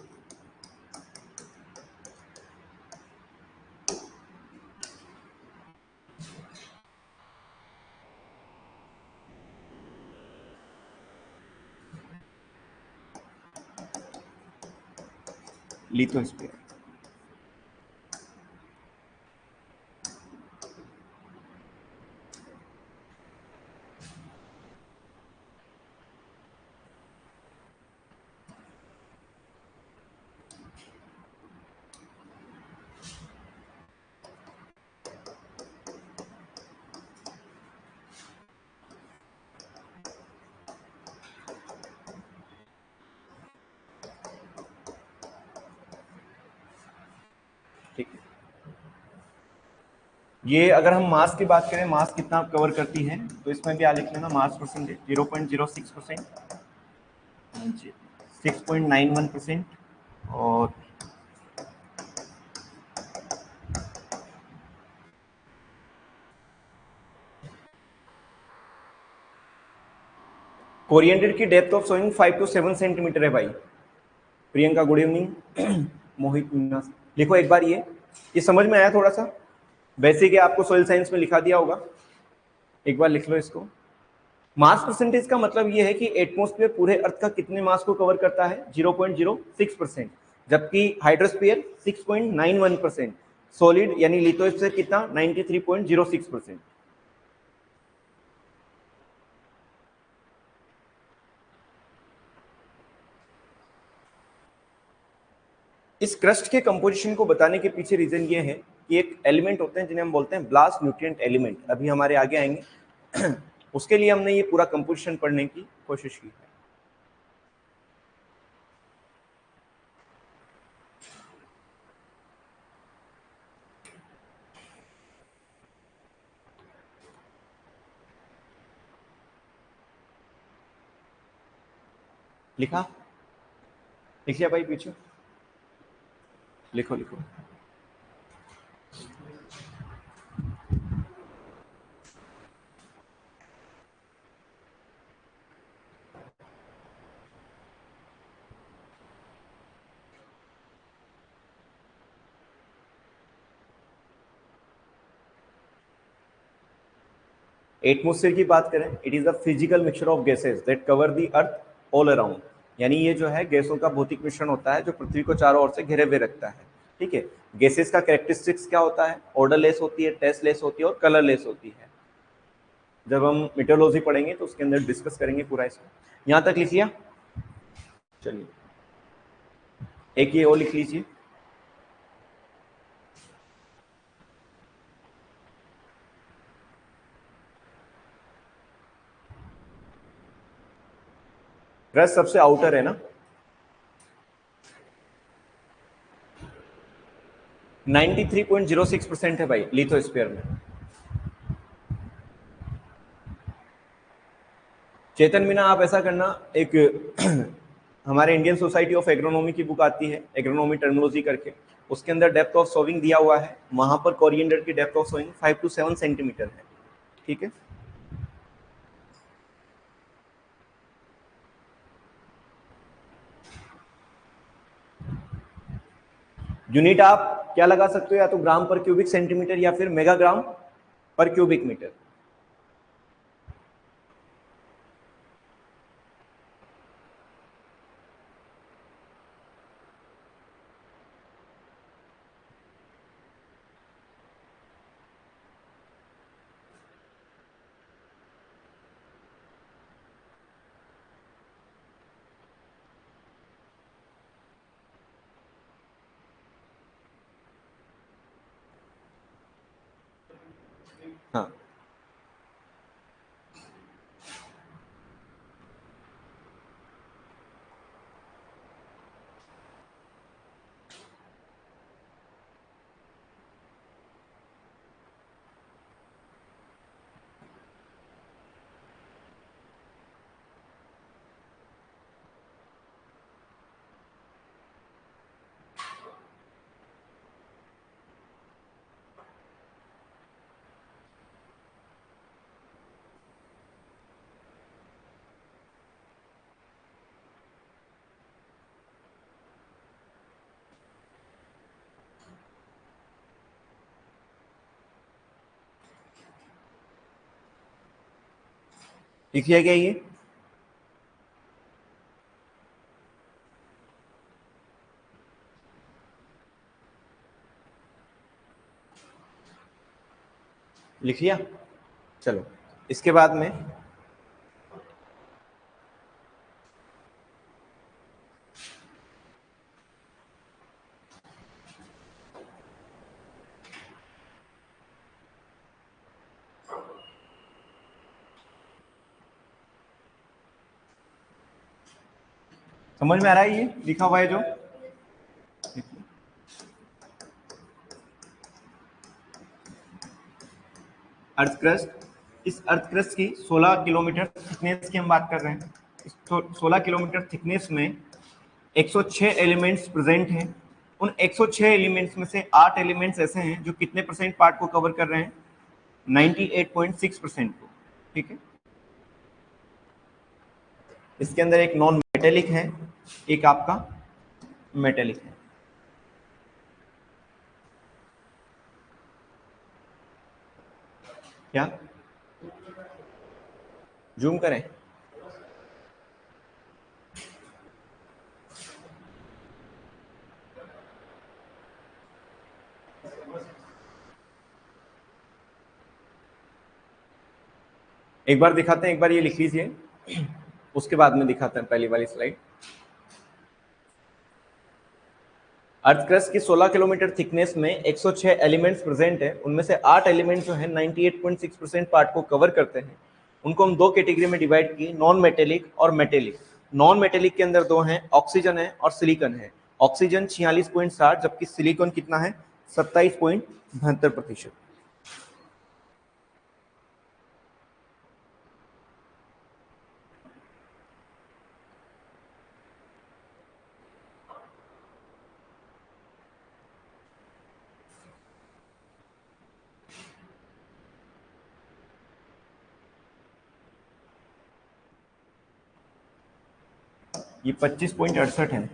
लिथोस्फीयर। ठीक है, ये अगर हम मास की बात करें, मास कितना कवर करती है, तो इसमें भी आ लिख लेना मास परसेंटेज 0.06%, 6.91% और कोरिएंडर की depth of sowing 5 to 7 centimetre है भाई। Priyanka good evening. मोहित मीना, लिखो एक बार ये समझ में आया थोड़ा सा? वैसे कि आपको सोइल साइंस में लिखा दिया होगा, एक बार लिख लो इसको। मास परसेंटेज का मतलब ये है कि एटमॉस्फेयर पूरे अर्थ का कितने मास को कवर करता है? 0.06%, जबकि हाइड्रोस्फीयर 6.91%, सॉलिड यानी लिथोस्फीयर कितना? 93.06%। इस क्रस्ट के कंपोजिशन को बताने के पीछे रीजन ये है कि एक एलिमेंट होते हैं जिन्हें हम बोलते हैं ब्लास्ट न्यूट्रिएंट एलिमेंट, अभी हमारे आगे आएंगे। उसके लिए हमने ये पूरा कंपोजिशन पढ़ने की कोशिश की है। लिखा? लिख लिया भाई पीछे? लिखो लिखो। एटमोस्फेयर की बात करें, it is the physical mixture of gases that cover the earth all around. यानी ये जो है गैसों का भौतिक मिश्रण होता है जो पृथ्वी को चारों ओर से घेरे हुए रखता है। ठीक है। गैसेस का कैरेक्टरिस्टिक्स क्या होता है? ऑर्डरलेस होती है, टेस्टलेस होती है और कलरलेस होती है। जब हम मेट्रोलॉजी पढ़ेंगे तो उसके अंदर डिस्कस करेंगे पूरा इसको। यहां तक लिख लिया? चलिए एक ये और लिख लीजिए। क्रस्ट सबसे आउटर है ना? 93.06% है भाई लिथोस्फीयर में। चेतन मीना, आप ऐसा करना, एक हमारे इंडियन सोसाइटी ऑफ एग्रोनॉमी की बुक आती है, एग्रोनॉमी टर्मिनोलॉजी करके, उसके अंदर डेप्थ ऑफ सोविंग दिया हुआ है। वहां पर कोरिएंडर की depth of sowing 5 to 7 centimetre है। ठीक है। यूनिट आप क्या लगा सकते हो, या तो ग्राम पर क्यूबिक सेंटीमीटर या फिर मेगाग्राम पर क्यूबिक मीटर। हाँ, लिखिए क्या ये? लिख लिया? चलो इसके बाद में समझ में आ रहा है ये लिखा हुआ है जो? अर्थ क्रस्ट, इस अर्थ क्रस्ट की 16 किलोमीटर थिकनेस की हम बात कर रहे हैं। इस 16 किलोमीटर थिकनेस में 106 एलिमेंट्स प्रेजेंट हैं। उन 106 एलिमेंट्स में से 8 एलिमेंट्स ऐसे हैं जो कितने परसेंट पार्ट को कवर कर रहे हैं? 98.6% को। ठीक है। इसके अंदर एक नॉन मेटेलिक है, एक आपका मेटेलिक है। क्या जूम करें? एक बार दिखाते हैं, एक बार ये लिख लीजिए, उसके बाद में दिखाते हैं पहली वाली स्लाइड। अर्थ क्रस्ट की 16 किलोमीटर थिकनेस में 106 एलिमेंट्स प्रेजेंट है। उनमें से 8 एलिमेंट्स जो है 98.6% पार्ट को कवर करते हैं। उनको हम दो कैटेगरी में डिवाइड किए, नॉन मेटेलिक और मेटेलिक। नॉन मेटेलिक के अंदर दो हैं, ऑक्सीजन है और सिलिकॉन है। ऑक्सीजन 46.60, जबकि सिलिकॉन कितना है? 27.72%। ये 25.68 है,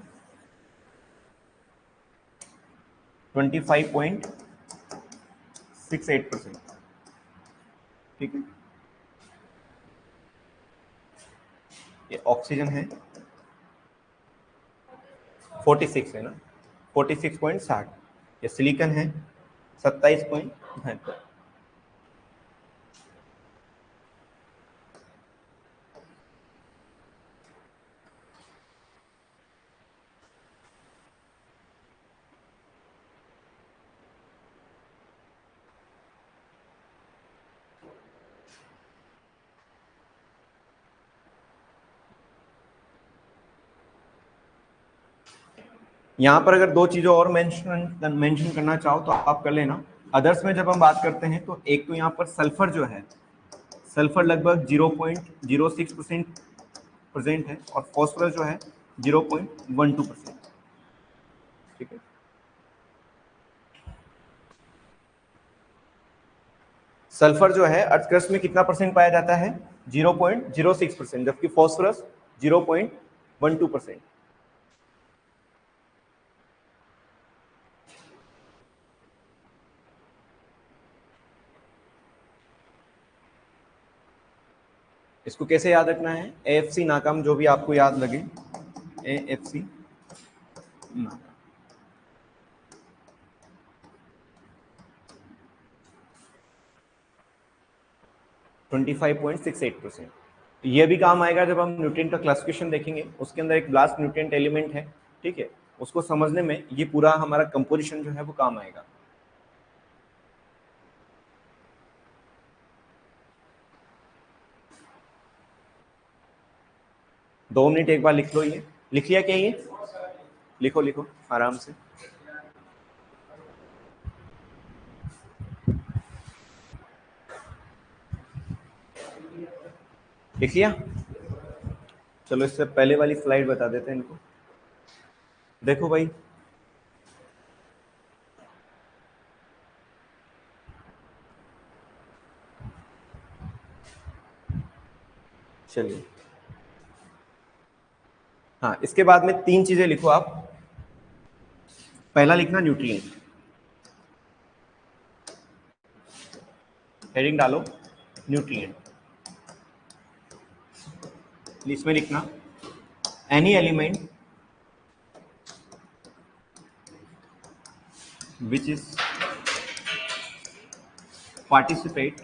25.68%। ठीक है, ये ऑक्सीजन है 46 है ना, 46.60। ये सिलिकॉन है 27.72। यहाँ पर अगर दो चीज़ों और मेंशन करना चाहो तो आप कर लेना। अदर्स में जब हम बात करते हैं तो एक तो यहाँ पर सल्फर जो है, सल्फर लगभग 0.06% प्रेजेंट है और फॉस्फोरस जो है 0.12%। ठीक है, सल्फर जो है अर्थ क्रस्ट में कितना परसेंट पाया जाता है? 0.06%, जबकि फॉस्फोरस 0.12%। इसको कैसे याद रखना है? AFC नाकाम, जो भी आपको याद लगे, AFC नाकाम। 25.68%। ये भी काम आएगा जब हम न्यूट्रिएंट का क्लासिफिकेशन देखेंगे, उसके अंदर एक ब्लास्ट न्यूट्रिएंट एलिमेंट है। ठीक है, उसको समझने में ये पूरा हमारा कंपोजिशन जो है वो काम आएगा। दो मिनट एक बार लिख लो। ये लिख लिया क्या? ये लिखो लिखो आराम से। लिख लिया? चलो इससे पहले वाली स्लाइड बता देते हैं इनको। देखो भाई, चलिए, हाँ, इसके बाद में तीन चीजें लिखो आप। पहला लिखना न्यूट्रिएंट, हेडिंग डालो न्यूट्रिएंट। इसमें लिखना any element which is participate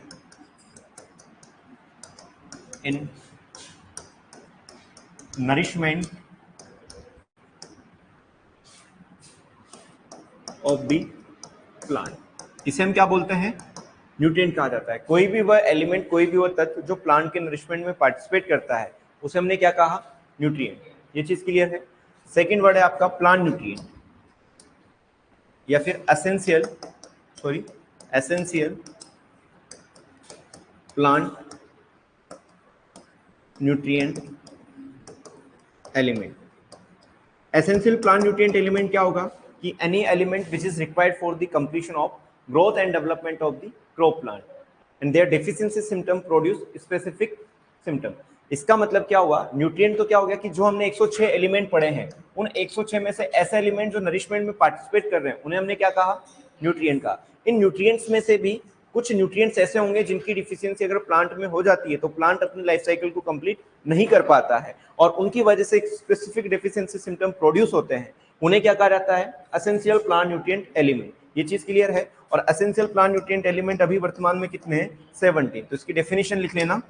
in nourishment of the plant। इसे हम क्या बोलते हैं? न्यूट्रिएंट कहा जाता है। कोई भी वह एलिमेंट, कोई भी वह तत्व जो प्लांट के नरिशमेंट में पार्टिसिपेट करता है, उसे हमने क्या कहा? न्यूट्रिएंट। ये चीज क्लियर है? सेकेंड वर्ड है आपका प्लांट न्यूट्रिएंट या फिर essential, sorry, essential plant nutrient element. Essential plant nutrient element क्या होगा? कि any element which is required for the completion of growth and development of the crop plant and their deficiency symptom produce specific symptom. इसका मतलब क्या हुआ? Nutrient तो क्या हो गया कि जो हमने 106 एलिमेंट पढ़े हैं, उन 106 में से ऐसे एलिमेंट जो नरिशमेंट में पार्टिसिपेट कर रहे हैं, उन्हें हमने क्या कहा? न्यूट्रिएंट कहा। इन न्यूट्रिएंट्स में से भी कुछ न्यूट्रिएंट्स ऐसे होंगे जिनकी डिफिशियंसी अगर प्लांट में हो जाती है तो प्लांट अपनी लाइफ साइकिल को कंप्लीट नहीं कर पाता है और उनकी वजह से एक स्पेसिफिक डेफिशिएंसी सिम्टम प्रोड्यूस होते हैं। उन्हें क्या कहा जाता है? Essential plant nutrient element. ये चीज क्लियर है? और एसेंशियल प्लांट न्यूट्रिएंट एलिमेंट अभी वर्तमान में कितने हैं? 17। तो इसकी डेफिनेशन लिख लेना।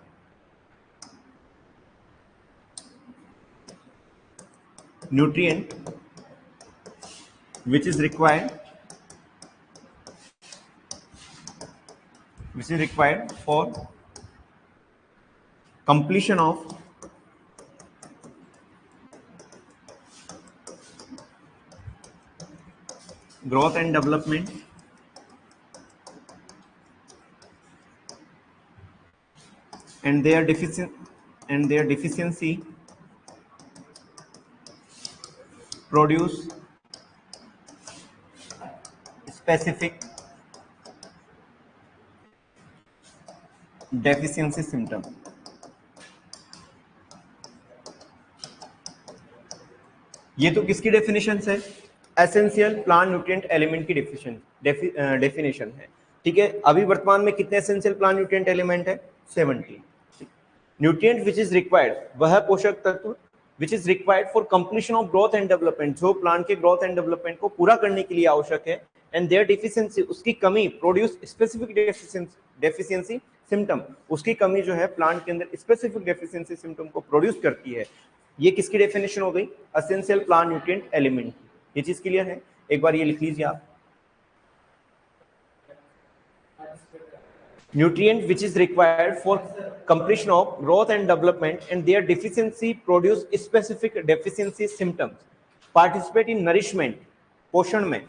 Nutrient which is required for completion of growth and development and their deficiency produce specific deficiency symptom। ये तो किसकी डेफिनेशन है? एसेंशियल प्लांट न्यूट्रिएंट एलिमेंट की डेफिनेशन है। ठीक है, अभी वर्तमान में कितने एसेंशियल प्लांट न्यूट्रिएंट एलिमेंट है? 70। न्यूट्रिएंट विच इज रिक्वायर्ड, वह पोषक तत्व विच is required for completion of growth and development, जो प्लांट के ग्रोथ एंड डेवलपमेंट को पूरा करने के लिए आवश्यक है, एंड देयर डिफिशियंसी, उसकी कमी, प्रोड्यूस स्पेसिफिक डेफिशिएंसी सिम्टम, उसकी कमी जो है प्लांट के अंदर स्पेसिफिक डेफिशिएंसी सिम्टम को प्रोड्यूस करती है। ये किसकी डेफिनेशन हो गई? एसेंशियल प्लांट न्यूट्रिएंट एलिमेंट की। ये चीज क्लियर है? एक बार ये लिख लीजिए आप, nutrient which is required for completion of growth and development and their deficiency produce specific deficiency symptoms, participate in nourishment, पोषण में।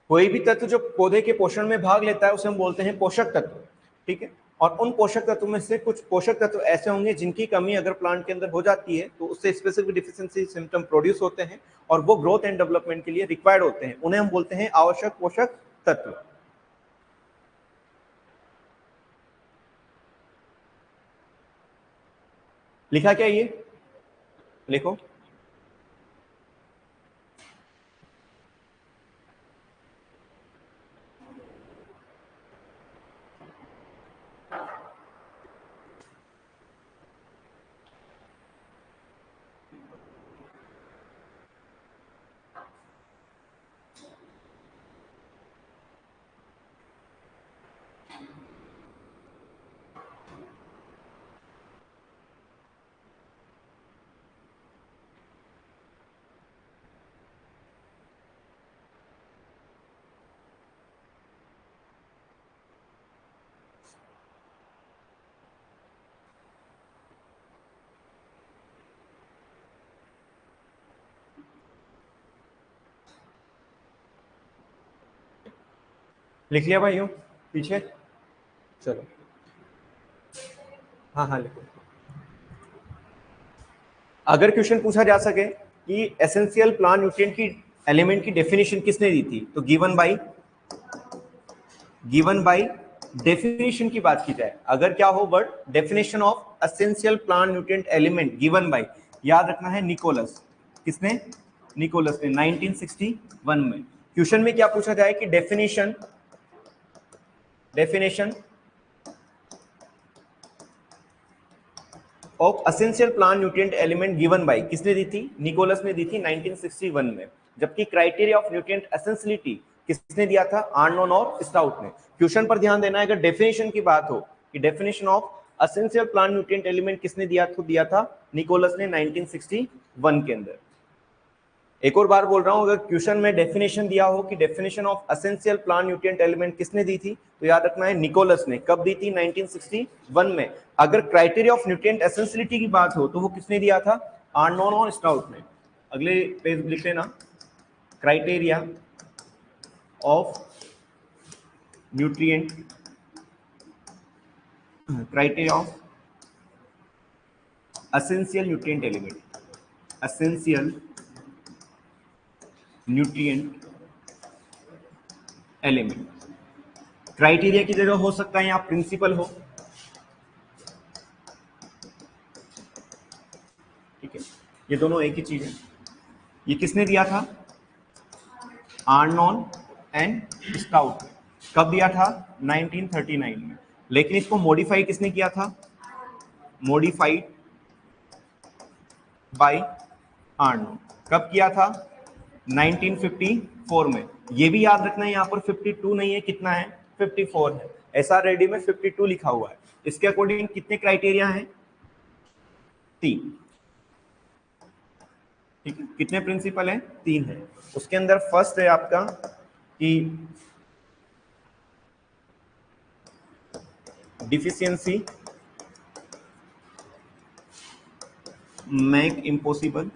कोई भी तत्व जो पौधे के पोषण में भाग लेता है उसे हम बोलते हैं पोषक तत्व। ठीक है, और उन पोषक तत्व में से कुछ पोषक तत्व ऐसे होंगे जिनकी कमी अगर प्लांट के अंदर हो जाती है तो उससे स्पेसिफिक डिफिशियंसी सिम्टम प्रोड्यूस होते हैं और वो ग्रोथ एंड डेवलपमेंट के लिए रिक्वायर्ड होते हैं, उन्हें हम बोलते हैं आवश्यक पोषक तत्व। लिखा क्या ये? लिखो। लिख लिया भाइयों पीछे? चलो, हाँ हाँ लिखो। अगर क्वेश्चन पूछा जा सके कि एसेंशियल प्लांट न्यूट्रिएंट की एलिमेंट की डेफिनेशन किसने दी थी, तो गिवन बाय डेफिनेशन की बात की जाए, अगर क्या हो word definition of essential plant nutrient element given by, याद रखना है निकोलस। किसने? निकोलस ने 1961 में। क्वेश्चन में क्या पूछा जाए कि definition of essential plant nutrient element given by किसने दी थी? निकोलस ने दी थी 1961 में। जबकि क्राइटेरिया ऑफ न्यूट्रिएंट एसेंशियलिटी किसने दिया था? आर्नोन और स्टाउट ने। क्वेश्चन पर ध्यान देना है, अगर डेफिनेशन की बात हो कि definition of essential plant nutrient element किसने दिया था निकोलस ने 1961 के अंदर। एक और बार बोल रहा हूं, अगर क्वेश्चन में डेफिनेशन दिया हो कि definition of essential plant nutrient element किसने दी थी, तो याद रखना है निकोलस ने। कब दी थी? 1961 में। अगर क्राइटेरिया ऑफ न्यूट्रिएंट एसेंशियलिटी की बात हो तो वो किसने दिया था? आर्नोन और स्टाउट ने। अगले पेज लिख लेना, criteria of nutrient, criteria of essential nutrient element, essential nutrient element. Criteria की जगह हो सकता है यहाँ प्रिंसिपल हो। ठीक है, ये दोनों एक ही चीज है। ये किसने दिया था? Arnon and stout. कब दिया था? 1939 में। लेकिन इसको मॉडिफाई किसने किया था? Modified by Arnon. कब किया था? 1954 में। ये भी याद रखना है, यहाँ पर 52 नहीं है, कितना है? 54 है। एसआर रेडी में 52 लिखा हुआ है। इसके अकॉर्डिंग कितने क्राइटेरिया हैं? 3। ठीक है, कितने प्रिंसिपल हैं? 3 है। उसके अंदर फर्स्ट है आपका कि deficiency make impossible,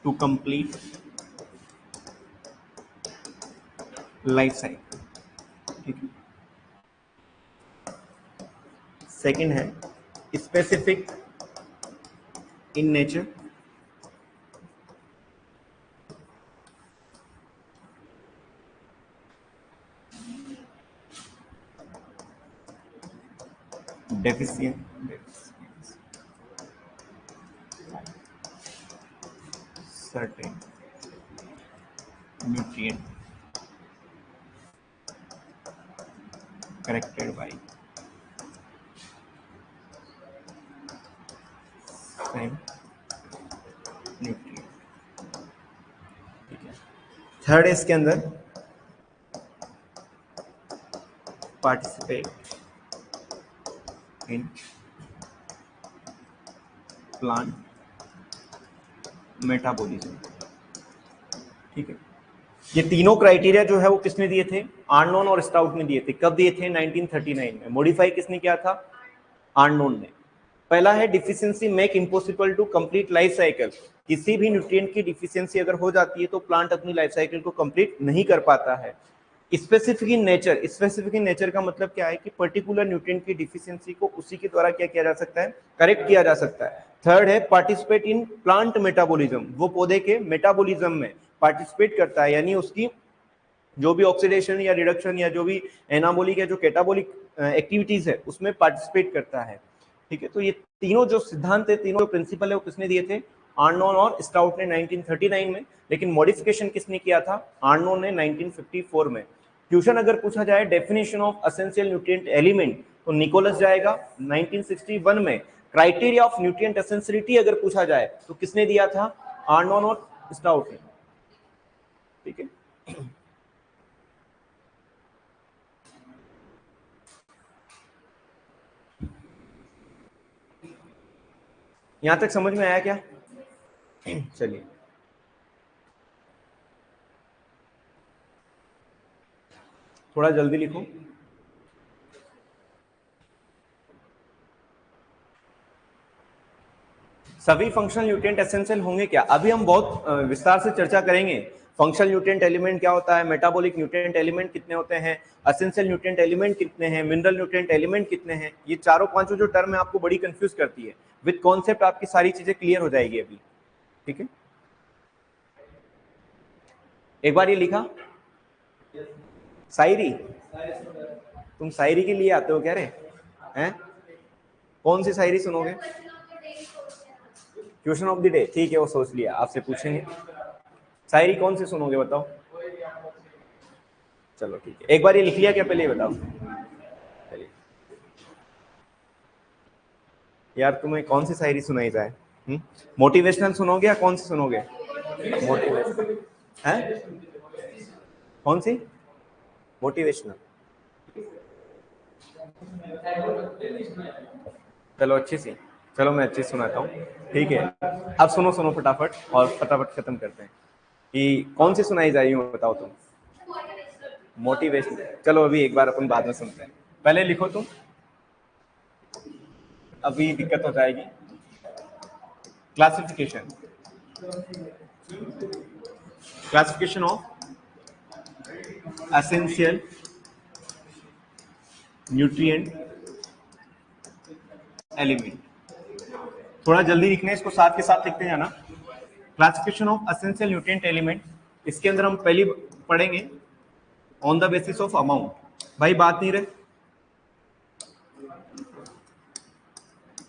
to complete life cycle. ठीक है। सेकंड है specific in nature, deficient certain nutrient corrected by same nutrient। ठीक है, थर्ड इसके अंदर पार्टिसिपेट इन प्लांट मेटाबॉलिज्म। ठीक है, ये तीनों क्राइटेरिया जो है वो किसने दिए थे? आर्नोन और स्टाउट ने दिए थे। कब दिए थे? 1939 में। मॉडिफाई किसने किया था? आर्नोन ने। पहला है deficiency make impossible to complete life cycle. किसी भी न्यूट्रिएंट की डिफिशियंसी अगर हो जाती है तो प्लांट अपनी लाइफ साइकिल को कंप्लीट नहीं कर पाता है। Specific in nature, specific in nature का मतलब क्या है कि पर्टिकुलर न्यूट्रिएंट की डिफिशियंसी को उसी के द्वारा क्या किया जा सकता है? करेक्ट किया जा सकता है। थर्ड है पार्टिसिपेट इन प्लांट मेटाबॉलिज्म, वो पौधे के मेटाबॉलिज्म में पार्टिसिपेट करता है, यानी उसकी जो भी ऑक्सीडेशन या रिडक्शन या जो भी एनाबॉलिक या जो कैटाबॉलिक एक्टिविटीज है उसमें पार्टिसिपेट करता है। ठीक है, तो ये तीनों जो सिद्धांत है, तीनों जो प्रिंसिपल है, वो किसने दिए थे? आर्नोन और स्टाउट ने 1939 में। लेकिन मॉडिफिकेशन किसने किया था? आर्नोन ने 1954 में। ट्यूशन अगर पूछा जाए definition of essential nutrient element तो निकोलस जाएगा 1961 में। क्राइटेरिया ऑफ न्यूट्रिएंट एसेंशियलिटी अगर पूछा जाए तो किसने दिया था? आर्नोन और स्टाउट ने। ठीक है, यहां तक समझ में आया क्या? चलिए, थोड़ा जल्दी लिखो। सभी फंक्शनल न्यूट्रिएंट एसेंशियल होंगे क्या? अभी हम बहुत विस्तार से चर्चा करेंगे। फंक्शनल न्यूट्रिएंट एलिमेंट क्या होता है, मेटाबॉलिक न्यूट्रिएंट एलिमेंट कितने होते हैं, एसेंशियल न्यूट्रिएंट एलिमेंट कितने हैं, मिनरल न्यूट्रिएंट एलिमेंट कितने हैं। ये चारों पांचों जो टर्म है आपको बड़ी कंफ्यूज करती है। विद कॉन्सेप्ट आपकी सारी चीजें क्लियर हो जाएगी अभी। ठीक है, एक बार ये लिखा शायरी, तुम शायरी के लिए आते हो कह रहे हैं? कौन सी शायरी सुनोगे? क्वेश्चन ऑफ द डे, ठीक है, वो सोच लिया, आपसे पूछेंगे। शायरी कौन सी सुनोगे बताओ? चलो ठीक है, एक बार ये लिख लिया क्या पहले ये बताओ? चलिए, यार तुम्हें कौन सी शायरी सुनाई जाए? मोटिवेशनल सुनोगे या कौन सी सुनोगे? मोटिवेशनल है? कौन सी? मोटिवेशनल। चलो अच्छी सी, चलो मैं अच्छी सुनाता हूँ। ठीक है, अब सुनो सुनो फटाफट, और फटाफट खत्म करते हैं कि कौन सी सुनाई जा रही हो बताओ तुम। मोटिवेशन, चलो अभी एक बार अपन बाद में सुनते हैं, पहले लिखो तुम, अभी दिक्कत हो जाएगी। Classification, classification of essential nutrient element. थोड़ा जल्दी लिखना है इसको, साथ के साथ लिखते जाना। Classification of essential nutrient element, इसके अंदर हम पहली पढ़ेंगे on the basis of amount. भाई बात नहीं रहे,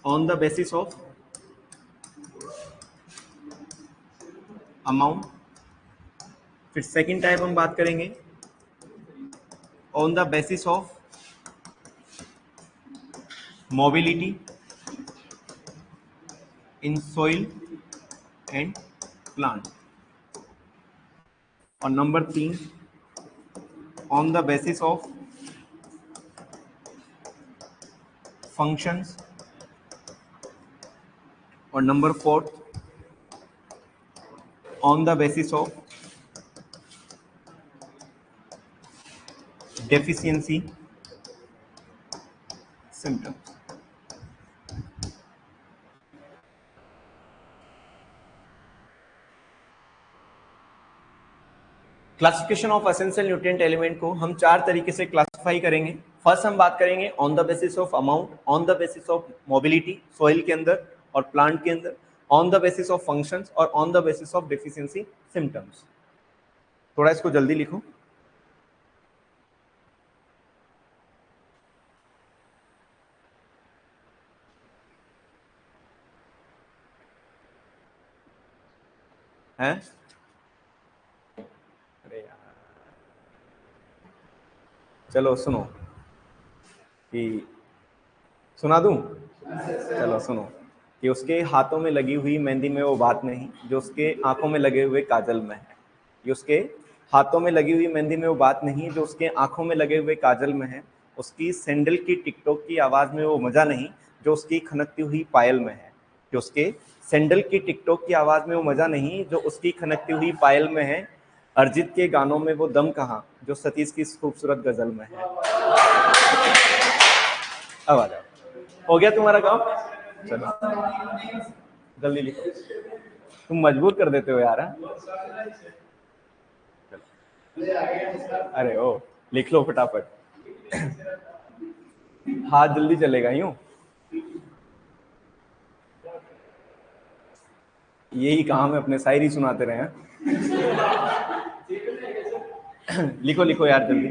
on the basis of amount. फिर सेकंड टाइप हम बात करेंगे on the basis of mobility in soil and plant. और number 3 on the basis of functions. और number 4 on the basis of deficiency symptoms. Classification of essential nutrient element को हम 4 तरीके से क्लासिफाई करेंगे। फर्स्ट हम बात करेंगे on the basis of amount, on the basis of mobility soil के अंदर और प्लांट के अंदर, on the basis of functions और on the basis of deficiency symptoms. थोड़ा इसको जल्दी लिखो। हैं? अरे यार, चलो सुनो कि सुना दूं? चलो सुनो कि उसके हाथों में लगी हुई मेहंदी में वो बात नहीं जो उसके आंखों में लगे हुए काजल में है। कि उसके हाथों में लगी हुई मेहंदी में वो बात नहीं जो उसके आंखों में लगे हुए काजल में है। उसकी सैंडल की टिकटॉक की आवाज में वो मजा नहीं जो उसकी खनकती हुई पायल में है। कि उसके सैंडल की टिकटॉक की आवाज में वो मजा नहीं जो उसकी खनकती हुई पायल में है। अरिजीत के गानों में वो दम कहाँ जो सतीश की खूबसूरत गजल में है। अब आ जाओ, हो गया तुम्हारा काम? चलो जल्दी लिखो, तुम मजबूर कर देते हो यार। अरे ओ, लिख लो फटाफट। हाथ जल्दी चलेगा यूं, यही काम है, अपने शायरी सुनाते रहे हैं। लिखो लिखो यार जल्दी।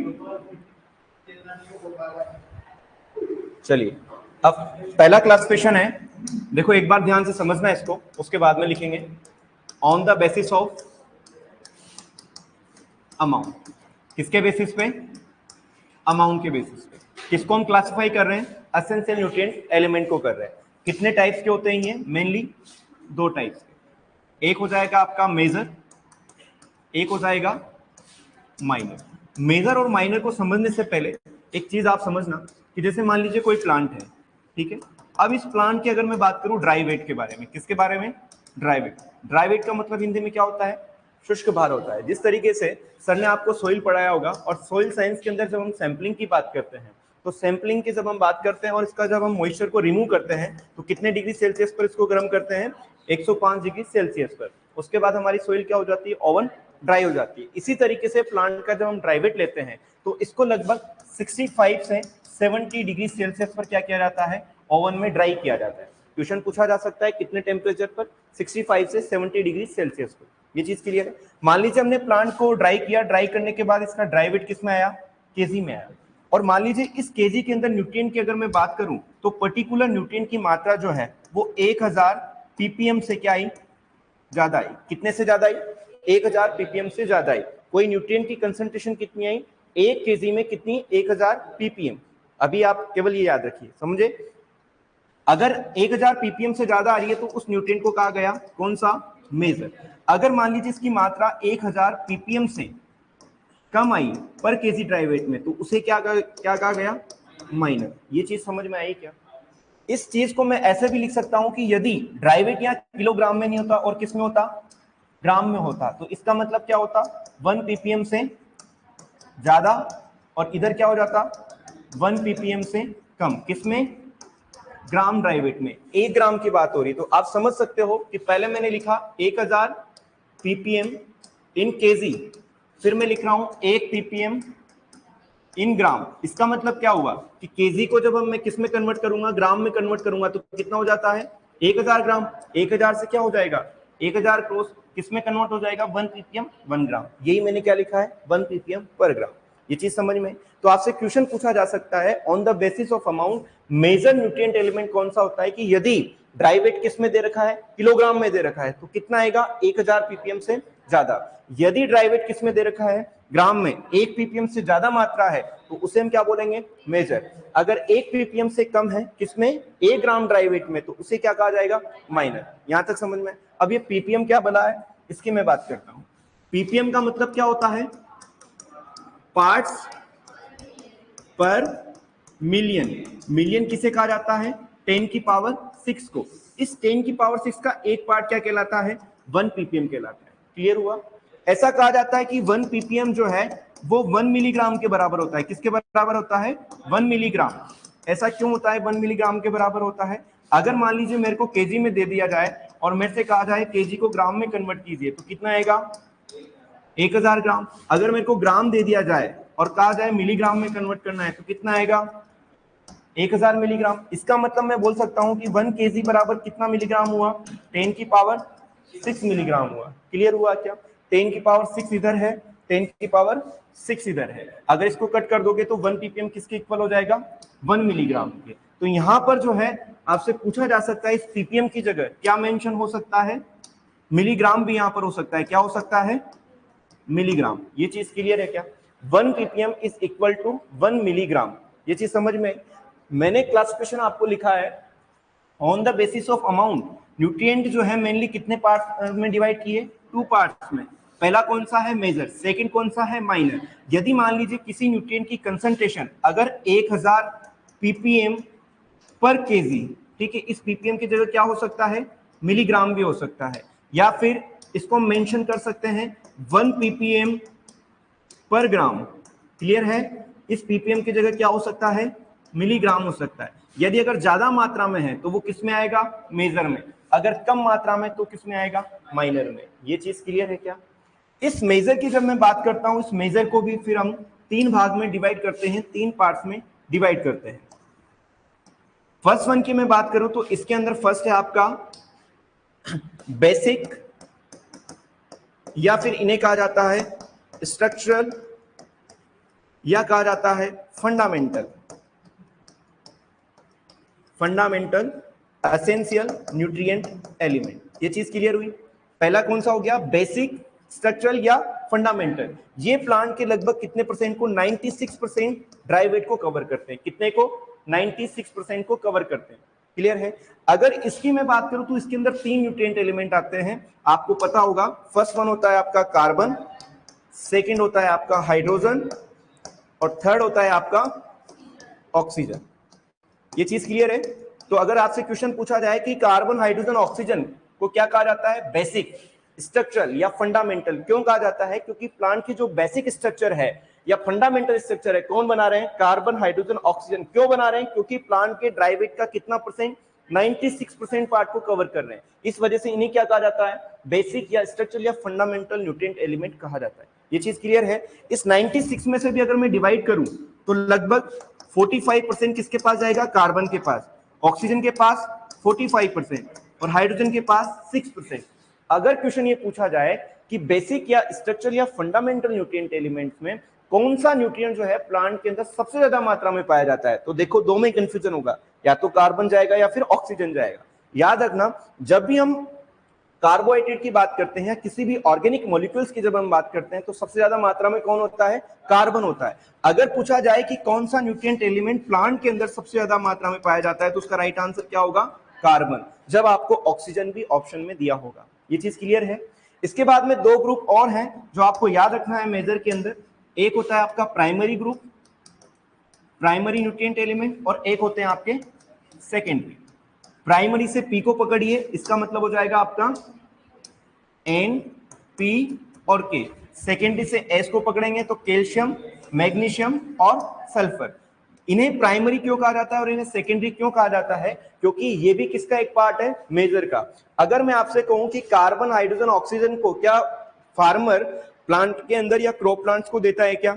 चलिए, अब पहला क्लासिफिकेशन है, देखो एक बार ध्यान से समझना इसको, उसके बाद में लिखेंगे on the basis of amount. किसके बेसिस पे? अमाउंट के बेसिस पे। किसको हम क्लासिफाई कर रहे हैं? एसेंशियल न्यूट्रिएंट एलिमेंट को कर रहे हैं। कितने टाइप्स के होते हैं ये? मेनली दो टाइप्स के। एक हो जाएगा आपका मेजर, एक हो जाएगा माइनर। मेजर और माइनर को समझने से पहले एक चीज आप समझना कि जैसे मान लीजिए कोई प्लांट है, ठीक है। अब इस प्लांट की अगर मैं बात करूं ड्राई वेट के बारे में, किसके बारे में? Dry wait. ड्राई वेट का मतलब हिंदी में क्या होता है? शुष्क भार होता है। जिस तरीके से सर ने आपको सोइल पढ़ाया होगा, और सोइल साइंस के अंदर जब हम सैंपलिंग की बात करते हैं तो सैंपलिंग की जब हम बात करते हैं और इसका जब हम मॉइस्चर को रिमूव करते हैं तो कितने डिग्री सेल्सियस पर इसको गर्म करते हैं? 105 डिग्री सेल्सियस पर। उसके बाद हमारी सोइल क्या हो जाती है? ओवन ड्राई हो जाती है। इसी तरीके से प्लांट का जब हम ड्राई वेट लेते हैं तो इसको लगभग 65 से 70 डिग्री सेल्सियस पर क्या किया जाता है? ओवन में ड्राई किया जाता है। क्वेश्चन पूछा जा सकता है कितने टेम्परेचर पर? 65 से 70 डिग्री सेल्सियस पर। ये चीज क्लियर है? मान लीजिए हमने प्लांट को ड्राई किया, ड्राई करने के बाद इसका ड्राई वेट किस में आया? केजी में आया। और मान लीजिए इस केजी के अंदर न्यूट्रिएंट की अगर मैं बात करूं तो पर्टिकुलर न्यूट्रिएंट की मात्रा जो है वो 1000 पीपीएम से क्या आई? ज्यादा आई। कितने से ज्यादा आई? 1000 पीपीएम से ज्यादा आई। कोई न्यूट्रिएंट की कंसंट्रेशन कितनी आई? 1 केजी में कितनी? 1000 पीपीएम। अभी आप केवल ये याद रखिए, समझे? अगर 1000 पीपीएम से ज्यादा आ रही है तो उस न्यूट्रिएंट को कहा गया कौन सा? मेजर। अगर मान लीजिए इसकी मात्रा 1000 पीपीएम से कम आई पर केजी ड्राई वेट में तो उसे क्या कहा गया? माइनर। ये चीज समझ में आई क्या? इस चीज को मैं ऐसे भी लिख सकता हूं कि यदि ड्राई वेट यहाँ किलोग्राम में नहीं होता और किस में होता? ग्राम में होता, तो इसका मतलब क्या होता? 1 पीपीएम से ज्यादा, और इधर क्या हो जाता? 1 पीपीएम से कम। किसमें? ग्राम ड्राई वेट में। 1 ग्राम की बात हो रही। तो आप समझ सकते हो कि पहले मैंने लिखा 1000 पीपीएम इन केजी, फिर मैं लिख रहा हूं 1 पीपीएम इन ग्राम। इसका मतलब क्या हुआ कि केजी को जब मैं किस में कन्वर्ट करूंगा? ग्राम में कन्वर्ट करूंगा तो कितना हो जाता है? 1000 ग्राम। 1000 से क्या हो जाएगा? 1000 क्रॉस किस में कन्वर्ट हो जाएगा? 1 पीपीएम 1 ग्राम। यही मैंने क्या लिखा है? 1 पीपीएम पर ग्राम। ये चीज समझ में? तो आपसे क्वेश्चन पूछा जा सकता है on the basis of amount major nutrient element कौन सा होता है कि यदि ड्राई वेट किस में दे रखा है? किलोग्राम में दे रखा है तो कितना आएगा? 1000 पीपीएम से ज्यादा। यदि ड्राई वेट किस में दे रखा है? ग्राम में। 1 पीपीएम से ज्यादा मात्रा है तो उसे हम क्या बोलेंगे? मेजर। अगर 1 पीपीएम से कम है किसमें? 1 ग्राम ड्राई वेट में तो उसे क्या कहा जाएगा? माइनर। यहां तक समझ में? अब ये पीपीएम क्या बना है इसकी मैं बात करता हूं। पीपीएम का मतलब क्या होता है? पार्ट्स पर मिलियन। मिलियन किसे कहा जाता है? 10 की पावर 6 को। इस 10 की पावर 6 का एक पार्ट क्या कहलाता है? 1 पीपीएम कहलाता है। क्लियर हुआ? ऐसा कहा जाता है कि 1 पीपीएम जो है वो 1 मिलीग्राम के बराबर होता है। किसके बराबर होता है? 1 मिलीग्राम। ऐसा क्यों होता है 1 मिलीग्राम के बराबर होता है? अगर मान लीजिए मेरे को केजी में दे दिया जाए और मेरे से कहा जाए केजी को ग्राम में कन्वर्ट कीजिए तो कितना आएगा? 1000 ग्राम। अगर मेरे को ग्राम दे दिया जाए और कहा जाए मिलीग्राम में कन्वर्ट करना है तो कितना आएगा? 1000 मिलीग्राम। इसका मतलब मैं बोल सकता हूं कि 1 केजी बराबर कितना मिलीग्राम हुआ? 10 की पावर 6 मिलीग्राम हुआ। क्लियर हुआ क्या? 10 की पावर 6 इधर है, 10 की पावर 6 इधर है। अगर इसको कट कर दोगे तो 1 पीपीएम किसके इक्वल हो जाएगा? 1 मिलीग्राम के। तो यहां पर जो है आपसे पूछा जा सकता है इस पीपीएम की जगह क्या मेंशन हो सकता है? मिलीग्राम भी यहां पर हो सकता है, क्या हो सकता है, मिलीग्राम। ये चीज क्लियर है क्या? 1 ppm is equal to 1 milligram, ये चीज समझ में। मैंने क्लासिफिकेशन आपको लिखा है on the basis of amount. Nutrient जो है मेनली कितने पार्ट में डिवाइड किए, 2 पार्ट्स में। पहला कौन सा है, मेजर, सेकंड कौन सा है, माइनर। यदि मान लीजिए किसी न्यूट्रिएंट की कंसंट्रेशन अगर 1000 ppm पर केजी, ठीक है, इस ppm की जगह क्या हो सकता है, मिलीग्राम भी हो सकता है, या फिर इसको मेंशन कर सकते हैं 1 ppm पर ग्राम। क्लियर है? इस ppm की जगह क्या हो सकता है, मिलीग्राम हो सकता है। यदि अगर ज्यादा मात्रा में है तो वो किस में आएगा, मेजर में। अगर कम मात्रा में तो किस में आएगा, माइनर में। ये चीज क्लियर है क्या? इस मेजर की जब मैं बात करता हूं, इस मेजर को भी फिर हम 3 भाग में डिवाइड करते हैं, 3 पार्ट्स में डिवाइड करते हैं। फर्स्ट वन की मैं बात करूं तो इसके अंदर फर्स्ट है आपका बेसिक, या फिर इन्हें कहा जाता है स्ट्रक्चरल, या कहा जाता है fundamental. Fundamental essential nutrient element. ये चीज क्लियर हुई? पहला कौन सा हो गया, बेसिक, स्ट्रक्चरल या फंडामेंटल। ये प्लांट के लगभग कितने परसेंट को, 96% ड्राई वेट को कवर करते हैं। कितने को, 96% को कवर करते हैं। क्लियर है? अगर इसकी मैं बात करूं तो इसके अंदर 3 न्यूट्रिएंट एलिमेंट आते हैं, आपको पता होगा। फर्स्ट वन होता है आपका कार्बन, सेकंड होता है आपका हाइड्रोजन, और थर्ड होता है आपका ऑक्सीजन। ये चीज क्लियर है? तो अगर आपसे क्वेश्चन पूछा जाए कि कार्बन, हाइड्रोजन, ऑक्सीजन को क्या कहा जाता है, बेसिक, स्ट्रक्चरल या फंडामेंटल। क्यों कहा जाता है? क्योंकि प्लांट की जो बेसिक स्ट्रक्चर है या फंडामेंटल स्ट्रक्चर है, कौन बना रहे हैं, कार्बन, हाइड्रोजन, ऑक्सीजन। क्यों बना रहे हैं? क्योंकि प्लांट के ड्राई वेट का कितना परसेंट, 96% पार्ट को कवर कर रहे हैं। इस वजह से इन्हें क्या कहा जाता है, बेसिक या स्ट्रक्चरल या फंडामेंटल न्यूट्रिएंट एलिमेंट कहा जाता है। ये चीज क्लियर है? इस 96 में से भी अगर मैं डिवाइड करूं तो लगभग 45% किसके पास जाएगा, कार्बन के पास, ऑक्सीजन के पास 45% और हाइड्रोजन के पास 6%। अगर क्वेश्चन ये पूछा जाए कि बेसिक या स्ट्रक्चरल या फंडामेंटल न्यूट्रिएंट एलिमेंट्स में कौन सा न्यूट्रिएंट जो है प्लांट के अंदर सबसे ज्यादा मात्रा में पाया जाता है, तो देखो दो में कंफ्यूजन होगा, या तो कार्बन जाएगा या फिर ऑक्सीजन जाएगा। याद रखना, जब भी हम कार्बोहाइड्रेट की बात करते हैं, किसी भी ऑर्गेनिक मॉलिक्यूल्स की जब हम बात करते हैं, तो सबसे ज्यादा मात्रा में कौन होता है, कार्बन होता है। अगर पूछा जाए कि कौन सा न्यूट्रिएंट एलिमेंट प्लांट के अंदर सबसे ज्यादा मात्रा में पाया जाता है, तो उसका राइट आंसर क्या होगा, कार्बन, जब आपको ऑक्सीजन भी ऑप्शन में दिया होगा। ये चीज क्लियर है? इसके बाद में 2 ग्रुप और हैं जो आपको याद रखना है मेजर के अंदर। एक होता है आपका primary group, primary nutrient element, और एक होते हैं आपके सेकेंडरी। प्राइमरी से पी को पकड़िए, इसका मतलब हो जाएगा आपका एन, पी और के। सेकेंडरी से एस को पकड़ेंगे तो कैल्शियम, मैग्नीशियम और सल्फर। इन्हें प्राइमरी क्यों कहा जाता है और इन्हें सेकेंडरी क्यों कहा जाता है? क्योंकि ये भी किसका एक पार्ट है, मेजर का। अगर मैं आपसे कहूं कि कार्बन, हाइड्रोजन, ऑक्सीजन को क्या फार्मर प्लांट के अंदर या क्रॉप प्लांट्स को देता है क्या?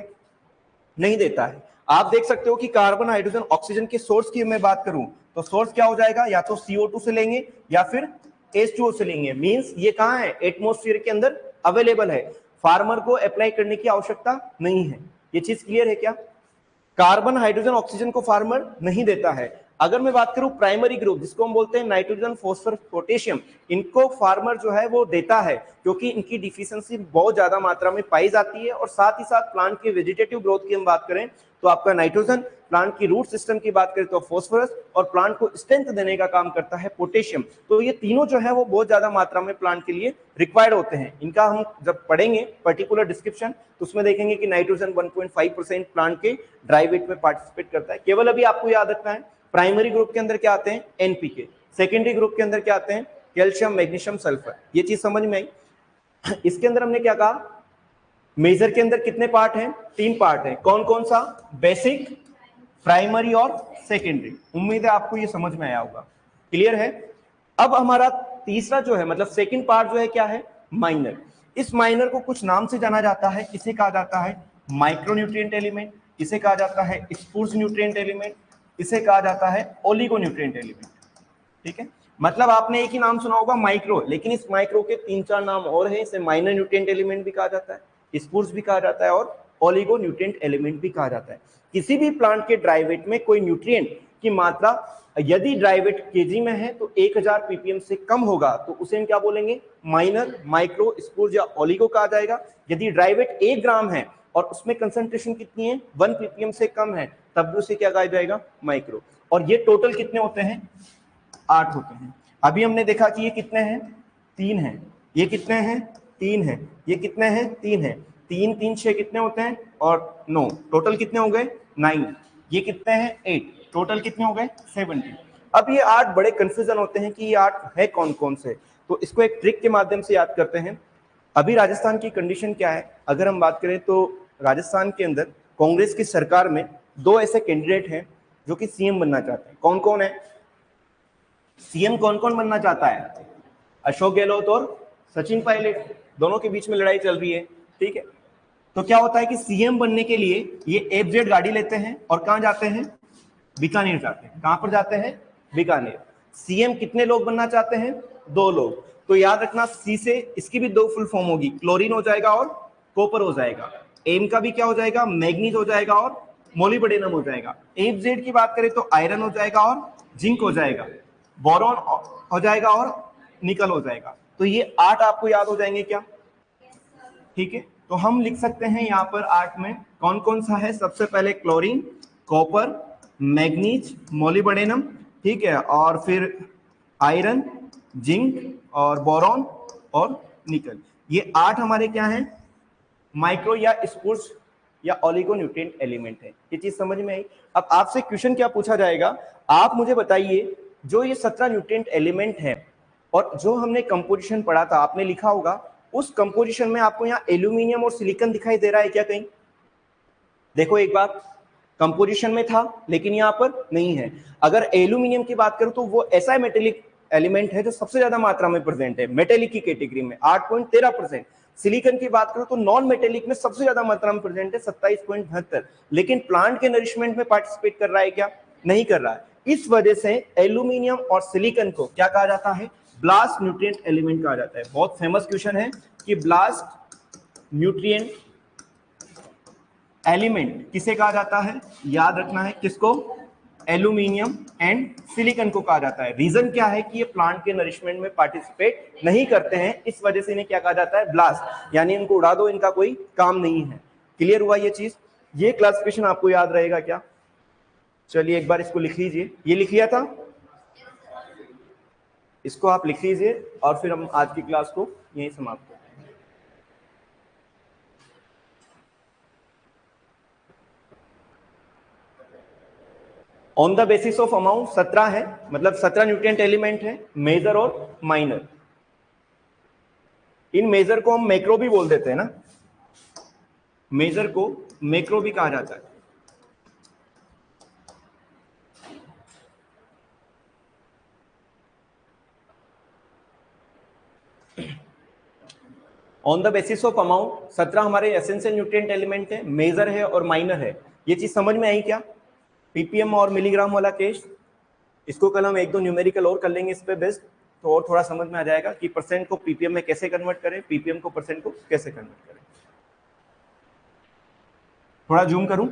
नहीं देता है। आप देख सकते हो कि कार्बन, हाइड्रोजन, ऑक्सीजन के सोर्स की मैं बात करूं तो सोर्स क्या हो जाएगा, या तो CO2 से लेंगे या फिर H2O से लेंगे। मींस ये कहां है, एटमॉस्फेयर के अंदर अवेलेबल है, फार्मर को अप्लाई करने की आवश्यकता नहीं है। ये चीज क्लियर है क्या? कार्बन, हाइड्रोजन, ऑक्सीजन को फार्मर नहीं देता है। अगर मैं बात करूं प्राइमरी ग्रुप, जिसको हम बोलते हैं नाइट्रोजन, फॉस्फोरस, पोटेशियम, इनको फार्मर जो है वो देता है, क्योंकि इनकी डिफिशियंसी बहुत ज्यादा मात्रा में पाई जाती है। और साथ ही साथ प्लांट की वेजिटेटिव ग्रोथ की हम बात करें तो आपका नाइट्रोजन, प्लांट की रूट सिस्टम की बात करें तो फॉस्फोरस, और प्लांट को स्ट्रेंथ देने का काम करता है पोटेशियम। तो ये तीनों जो है वो बहुत ज्यादा मात्रा में प्लांट के लिए रिक्वायर्ड होते हैं। इनका हम जब पढ़ेंगे पर्टिकुलर डिस्क्रिप्शन तो उसमें देखेंगे कि नाइट्रोजन 1.5% प्लांट के ड्राई वेट में पार्टिसिपेट करता है। केवल अभी आपको याद रखना है, प्राइमरी ग्रुप के अंदर क्या आते हैं, एनपीके, सेकेंडरी ग्रुप के अंदर क्या आते हैं, कैल्शियम, मैग्नीशियम, सल्फर। ये चीज समझ में आई? इसके अंदर हमने क्या कहा, मेजर के अंदर कितने पार्ट हैं, 3 पार्ट हैं। कौन कौन सा, बेसिक, प्राइमरी और सेकेंडरी। उम्मीद है आपको ये समझ में आया होगा। क्लियर है? अब हमारा तीसरा जो है, मतलब सेकंड पार्ट जो है क्या है, माइनर। इस माइनर को कुछ नाम से जाना जाता है। इसे कहा जाता है माइक्रोन्यूट्रिएंट एलिमेंट, इसे कहा जाता है स्पूर्स न्यूट्रिएंट एलिमेंट, इसे कहा जाता है ओलिगोन्यूट्रिएंट एलिमेंट। ठीक है, मतलब आपने एक ही नाम सुना होगा माइक्रो, लेकिन इस माइक्रो के 3-4 नाम और हैं। इसे माइनर न्यूट्रिएंट एलिमेंट भी कहा जाता है, स्पूर्स भी कहा जाता है और ओलिगोन्यूट्रिएंट एलिमेंट भी कहा जाता है। किसी भी प्लांट के ड्राई वेट में कोई न्यूट्रिएंट की मात्रा यदि ड्राई वेट केजी में है तो 1000 ppm से कम होगा तो उसे हम क्या बोलेंगे, माइनर, माइक्रो, स्पूर्ज या ओलिगो कहा जाएगा। यदि ड्राई वेट 1 ग्राम है और उसमें कंसंट्रेशन कितनी है, 1 ppm से कम है, तब भी उसे क्या कहा जाएगा, माइक्रो। और ये टोटल कितने होते हैं, 8 होते हैं। अभी हमने देखा कि ये कितने हैं, 3 हैं, ये कितने हैं, 3 हैं, ये कितने हैं, 3 हैं, 3 3 6 कितने होते हैं, और 9, टोटल कितने हो गए, 9। ये कितने हैं, 8, टोटल कितने हो गए, 17। अब ये 8 बड़े कंफ्यूजन होते हैं कि ये 8 है कौन कौन से, तो इसको एक ट्रिक के माध्यम से याद करते हैं। अभी राजस्थान की कंडीशन क्या है, अगर हम बात करें तो राजस्थान के अंदर कांग्रेस की सरकार में 2 ऐसे कैंडिडेट हैं जो कि सीएम बनना चाहते हैं। कौन कौन है, सीएम कौन कौन बनना चाहता है, अशोक गहलोत और सचिन पायलट, दोनों के बीच में लड़ाई चल रही है, ठीक है। तो क्या होता है कि सीएम बनने के लिए ये एफजेड गाड़ी लेते हैं और कहां जाते हैं, बीकानेर जाते हैं। कहां पर जाते हैं, बीकानेर। सीएम कितने लोग बनना चाहते हैं, 2 लोग। तो याद रखना सी से इसकी भी 2 फुल फॉर्म होगी, क्लोरीन हो जाएगा और कॉपर हो जाएगा। एम का भी क्या हो जाएगा, मैग्नीज हो जाएगा और मोलिब्डेनम हो जाएगा। एफजेड की बात करें तो आयरन हो जाएगा और जिंक हो जाएगा, बोरॉन हो जाएगा और निकल हो जाएगा। तो ये 8 आपको याद हो जाएंगे क्या, ठीक है। तो हम लिख सकते हैं यहाँ पर 8 में कौन कौन सा है, सबसे पहले क्लोरीन, कॉपर, मैग्नीज, मोलिब्डेनम, ठीक है, और फिर आयरन, जिंक और बोरॉन और निकल। ये 8 हमारे क्या हैं, माइक्रो या स्पूर्ज या ओलिगोन्यूट्रिएंट एलिमेंट है। ये चीज समझ में आई। अब आपसे क्वेश्चन क्या पूछा जाएगा, आप मुझे बताइए जो ये 17 न्यूट्रिएंट एलिमेंट है और जो हमने कंपोजिशन पढ़ा था, आपने लिखा होगा, उस कंपोजिशन में आपको यहाँ एल्यूमिनियम और सिलिकॉन दिखाई दे रहा है क्या कहीं, देखो एक बार, कंपोजिशन में था लेकिन यहाँ पर नहीं है। अगर एल्यूमिनियम की बात करूं तो वो ऐसा मेटेलिक एलिमेंट है जो सबसे ज्यादा मात्रा में प्रेजेंट है मेटेलिक की कैटेगरी में 8.13%। सिलिकॉन की बात करूं तो नॉन मेटेलिक में सबसे ज्यादा मात्रा में प्रेजेंट है 27.72। लेकिन प्लांट के नरिशमेंट में पार्टिसिपेट कर रहा है क्या, नहीं कर रहा है। इस वजह से एल्यूमिनियम और सिलिकॉन को क्या कहा जाता है, ब्लास्ट न्यूट्रिएंट एलिमेंट कहा जाता है। बहुत फेमस क्वेश्चन है कि ब्लास्ट न्यूट्रिएंट एलिमेंट किसे कहा जाता है, याद रखना है किसको, एल्यूमिनियम एंड सिलिकॉन को कहा जाता है। रीजन क्या है कि ये प्लांट के नरिशमेंट में पार्टिसिपेट नहीं करते हैं, इस वजह से इन्हें क्या कहा जाता है, ब्लास्ट, यानी इनको उड़ा दो, इनका कोई काम नहीं है। क्लियर हुआ ये चीज, ये क्लासिफिकेशन आपको याद रहेगा क्या। चलिए एक बार इसको लिख लीजिए, ये लिख लिया था, इसको आप लिख लीजिए और फिर हम आज की क्लास को यहीं समाप्त करते हैं। On the basis of amount 17 है, मतलब 17 न्यूट्रिएंट एलिमेंट है, मेजर और माइनर। इन मेजर को हम मैक्रो भी बोल देते हैं ना, मेजर को मैक्रो भी कहा जाता है। On the basis of amount 17 हमारे एसेंशियल न्यूट्रिएंट एलिमेंट है, मेजर है और माइनर है। ये चीज समझ में आई क्या, पीपीएम और मिलीग्राम वाला केस, इसको कल हम 1-2 न्यूमेरिकल और कर लेंगे इस पे बेस्ड, तो और थोड़ा समझ में आ जाएगा कि परसेंट को पीपीएम में कैसे कन्वर्ट करें, पीपीएम को परसेंट को कैसे कन्वर्ट करें। थोड़ा जूम करूं,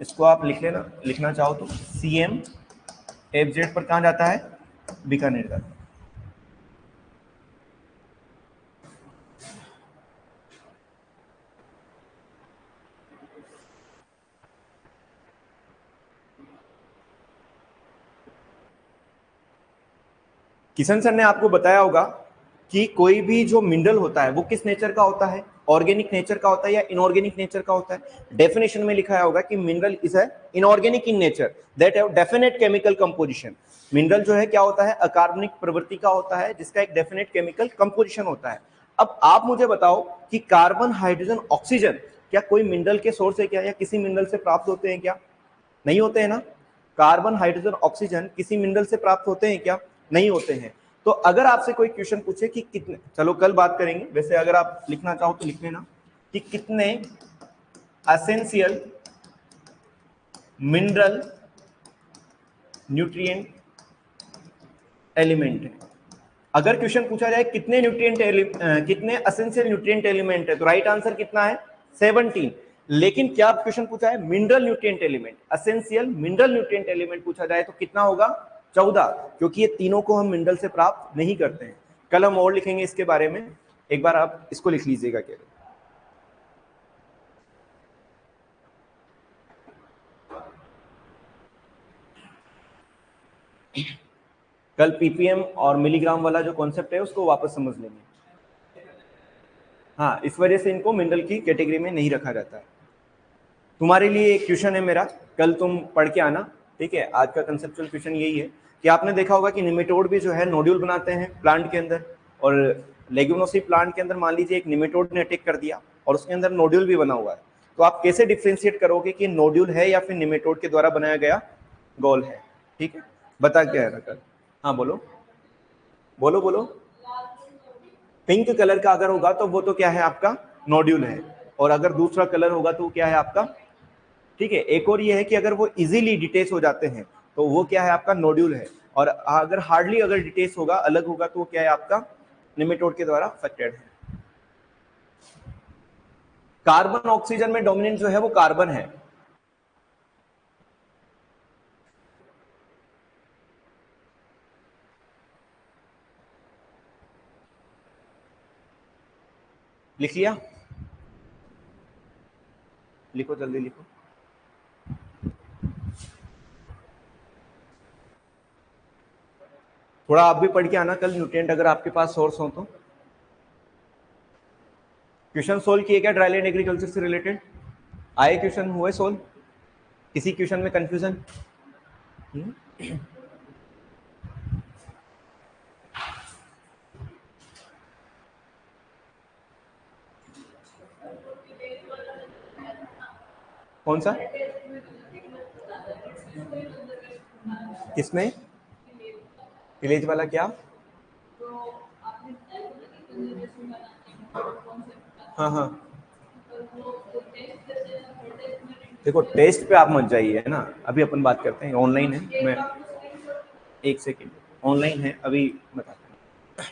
इसको आप लिख लेना, लिखना चाहो तो सीएम एफजेड पर कहां जाता है, बीकानेर जाता है। किशन सर ने आपको बताया होगा कि कोई भी जो मिनरल होता है वो किस नेचर का होता है, ऑर्गेनिक नेचर का होता है या इनऑर्गेनिक नेचर का होता है। डेफिनेशन में लिखा होगा कि mineral is a inorganic in nature that have definite chemical composition. Mineral जो है क्या होता है, अकार्बनिक प्रवृत्ति का होता है जिसका एक डेफिनेट केमिकल कंपोजिशन होता है। अब आप मुझे बताओ कि कार्बन, हाइड्रोजन, ऑक्सीजन क्या कोई मिनरल के सोर्स है क्या, या किसी मिनरल से प्राप्त होते हैं क्या, नहीं होते हैं ना। कार्बन, हाइड्रोजन, ऑक्सीजन किसी मिनरल से प्राप्त होते हैं क्या, नहीं होते हैं। तो अगर आपसे कोई क्वेश्चन पूछे कि कितने, चलो कल बात करेंगे, वैसे अगर आप लिखना चाहो तो लिख लेना कि कितने एसेंशियल मिनरल न्यूट्रिएंट एलिमेंट है। अगर क्वेश्चन पूछा जाए कितने एसेंशियल न्यूट्रिएंट एलिमेंट है, तो राइट आंसर कितना है, 17। लेकिन क्या क्वेश्चन पूछा है, mineral nutrient element, essential mineral nutrient element पूछा जाए तो कितना होगा, 14, क्योंकि ये तीनों को हम मिनरल से प्राप्त नहीं करते हैं। कल हम और लिखेंगे इसके बारे में, एक बार आप इसको लिख लीजिएगा केवल। कल पीपीएम और मिलीग्राम वाला जो कॉन्सेप्ट है उसको वापस समझ लेंगे। हाँ, इस वजह से इनको मिनरल की कैटेगरी में नहीं रखा जाता है। तुम्हारे लिए एक क्वेश्चन है मेरा, कल तुम पढ़ के आना, ठीक है। आज का कंसेप्चुअल क्वेश्चन यही है कि आपने देखा होगा कि निमेटोड भी जो है नोड्यूल बनाते हैं प्लांट के अंदर, और लेग्यूमिनोसी प्लांट के अंदर मान लीजिए एक निमेटोड ने अटैक कर दिया और उसके अंदर नोड्यूल भी बना हुआ है, तो आप कैसे डिफ्रेंशिएट करोगे कि नोड्यूल है या फिर निमेटोड के द्वारा बनाया गया गोल है, ठीक है। बता क्या है कल? हाँ बोलो बोलो बोलो। पिंक कलर का अगर होगा तो वो तो क्या है आपका नोड्यूल है, और अगर दूसरा कलर होगा तो क्या है आपका, ठीक है। एक और ये है कि अगर वो इजीली डिटेच हो जाते हैं तो वो क्या है आपका नोड्यूल है, और अगर हार्डली अगर डिटेच होगा, अलग होगा, तो वो क्या है आपका निमेटोड के द्वारा अफेक्टेड है। कार्बन ऑक्सीजन में डोमिनेंट जो है वो कार्बन है। लिख लिया, लिखो जल्दी लिखो। थोड़ा आप भी पढ़ के आना कल न्यूट्रिएंट, अगर आपके पास सोर्स हो तो। क्वेश्चन सोल्व किए क्या ड्राईलैंड एग्रीकल्चर से रिलेटेड? आए क्वेश्चन हुए सोल्व? किसी क्वेश्चन में कंफ्यूजन? कौन सा? किसमें? विलेज वाला क्या? हाँ हाँ, देखो टेस्ट पे आप मत जाइए, है ना, अभी अपन बात करते हैं, ऑनलाइन है। मैं एक सेकेंड, ऑनलाइन है अभी बताते हैं।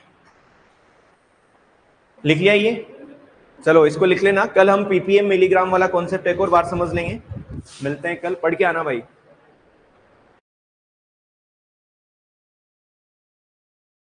लिख लिया ये? चलो इसको लिख लेना, कल हम पीपीएम मिलीग्राम वाला कॉन्सेप्ट एक और बार समझ लेंगे। मिलते हैं कल, पढ़ के आना भाई।